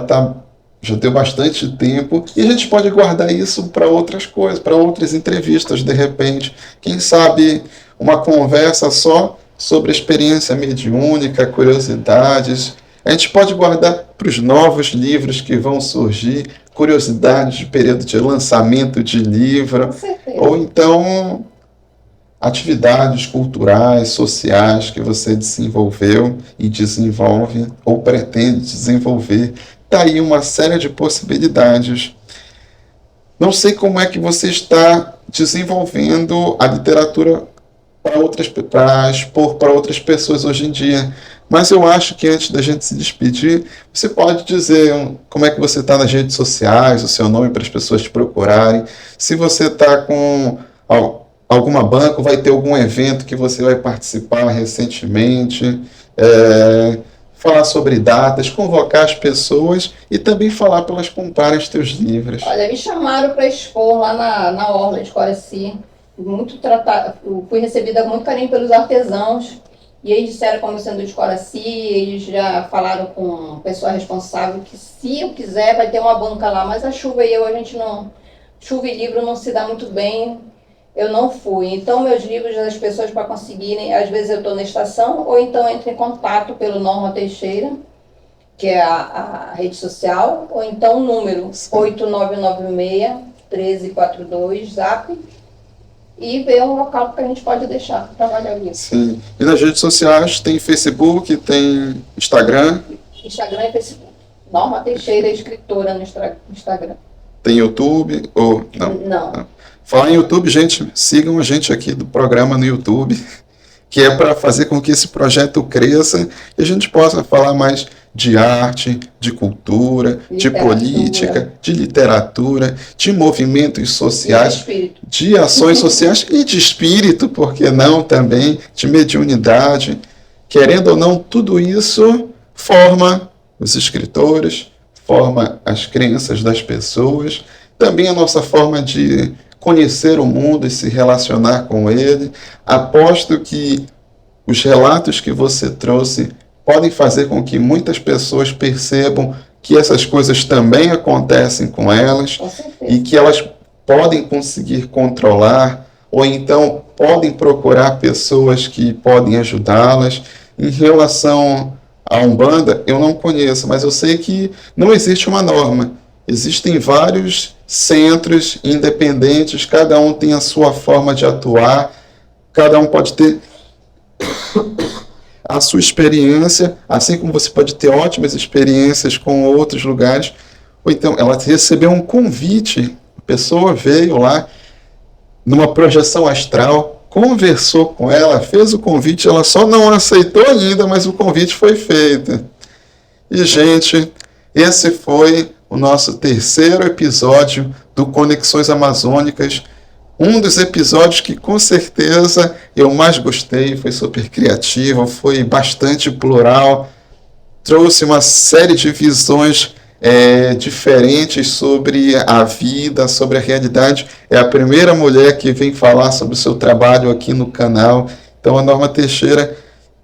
deu bastante tempo e a gente pode guardar isso para outras coisas, para outras entrevistas, de repente. Quem sabe uma conversa só sobre a experiência mediúnica, curiosidades, A gente pode guardar para os novos livros que vão surgir, curiosidades de período de lançamento de livro, Com certeza. ou então atividades culturais, sociais que você desenvolveu e desenvolve ou pretende desenvolver. Está aí uma série de possibilidades. Não sei como é que você está desenvolvendo a literatura para expor para outras pessoas hoje em dia. Mas eu acho que antes da gente se despedir, você pode dizer como é que você está nas redes sociais, o seu nome para as pessoas te procurarem. Se você está com alguma banca, vai ter algum evento que você vai participar recentemente, falar sobre datas, convocar as pessoas e também falar para elas comprarem os teus livros. Olha, me chamaram para expor lá na Orla de Coraci. Fui recebida com muito carinho pelos artesãos. E eles disseram, como sendo de Coraci, eles já falaram com o pessoal responsável que se eu quiser vai ter uma banca lá, mas a chuva e a gente não... Chuva e livro não se dá muito bem, eu não fui. Então, meus livros, as pessoas para conseguirem, às vezes eu estou na estação, ou então entro em contato pelo Norma Teixeira, que é a rede social, ou então o número 8996-1342, zap, e ver um local que a gente pode deixar para trabalhar isso. Sim. E nas redes sociais tem Facebook, tem Instagram. Instagram e Facebook. Norma Teixeira, escritora no Instagram. Tem YouTube ou não? Não. Falar em YouTube, gente, sigam a gente aqui do programa no YouTube, que é para fazer com que esse projeto cresça e a gente possa falar mais de arte, de cultura, de política, de literatura, de movimentos sociais, de ações sociais e de espírito, por que não também, de mediunidade. Querendo ou não, tudo isso forma os escritores, forma as crenças das pessoas, também a nossa forma de conhecer o mundo e se relacionar com ele. Aposto que os relatos que você trouxe podem fazer com que muitas pessoas percebam que essas coisas também acontecem com elas e que elas podem conseguir controlar ou então podem procurar pessoas que podem ajudá-las. Em relação à Umbanda, eu não conheço, mas eu sei que não existe uma norma. Existem vários centros independentes, cada um tem a sua forma de atuar, cada um pode ter a sua experiência, assim como você pode ter ótimas experiências com outros lugares. Ou então, ela recebeu um convite, a pessoa veio lá, numa projeção astral, conversou com ela, fez o convite, ela só não aceitou ainda, mas o convite foi feito. E, gente, esse foi o nosso terceiro episódio do Conexões Amazônicas, um dos episódios que com certeza eu mais gostei, foi super criativo, foi bastante plural, trouxe uma série de visões diferentes sobre a vida, sobre a realidade. É a primeira mulher que vem falar sobre o seu trabalho aqui no canal. Então a Norma Teixeira,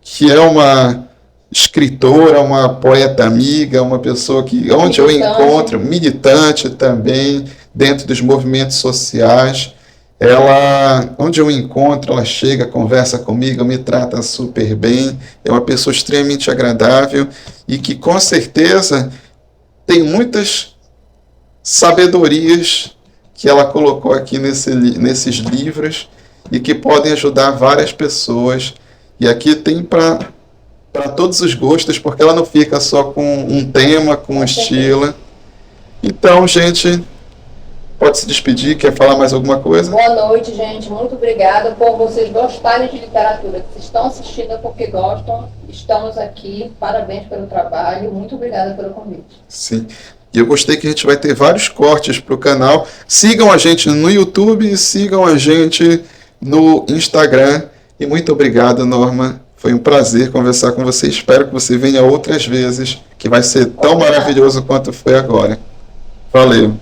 que é uma escritora, uma poeta amiga, uma pessoa que onde eu encontro, militante também, dentro dos movimentos sociais. Ela, onde eu encontro, ela chega, conversa comigo, me trata super bem, é uma pessoa extremamente agradável e que com certeza tem muitas sabedorias que ela colocou aqui nesses livros e que podem ajudar várias pessoas. E aqui tem para todos os gostos, porque ela não fica só com um tema, com um estilo. Então, gente, pode se despedir, quer falar mais alguma coisa? Boa noite, gente. Muito obrigada por vocês gostarem de literatura. Se estão assistindo é porque gostam. Estamos aqui. Parabéns pelo trabalho. Muito obrigada pelo convite. Sim. E eu gostei que a gente vai ter vários cortes para o canal. Sigam a gente no YouTube, sigam a gente no Instagram. E muito obrigado, Norma. Foi um prazer conversar com você. Espero que você venha outras vezes, que vai ser tão maravilhoso quanto foi agora. Valeu.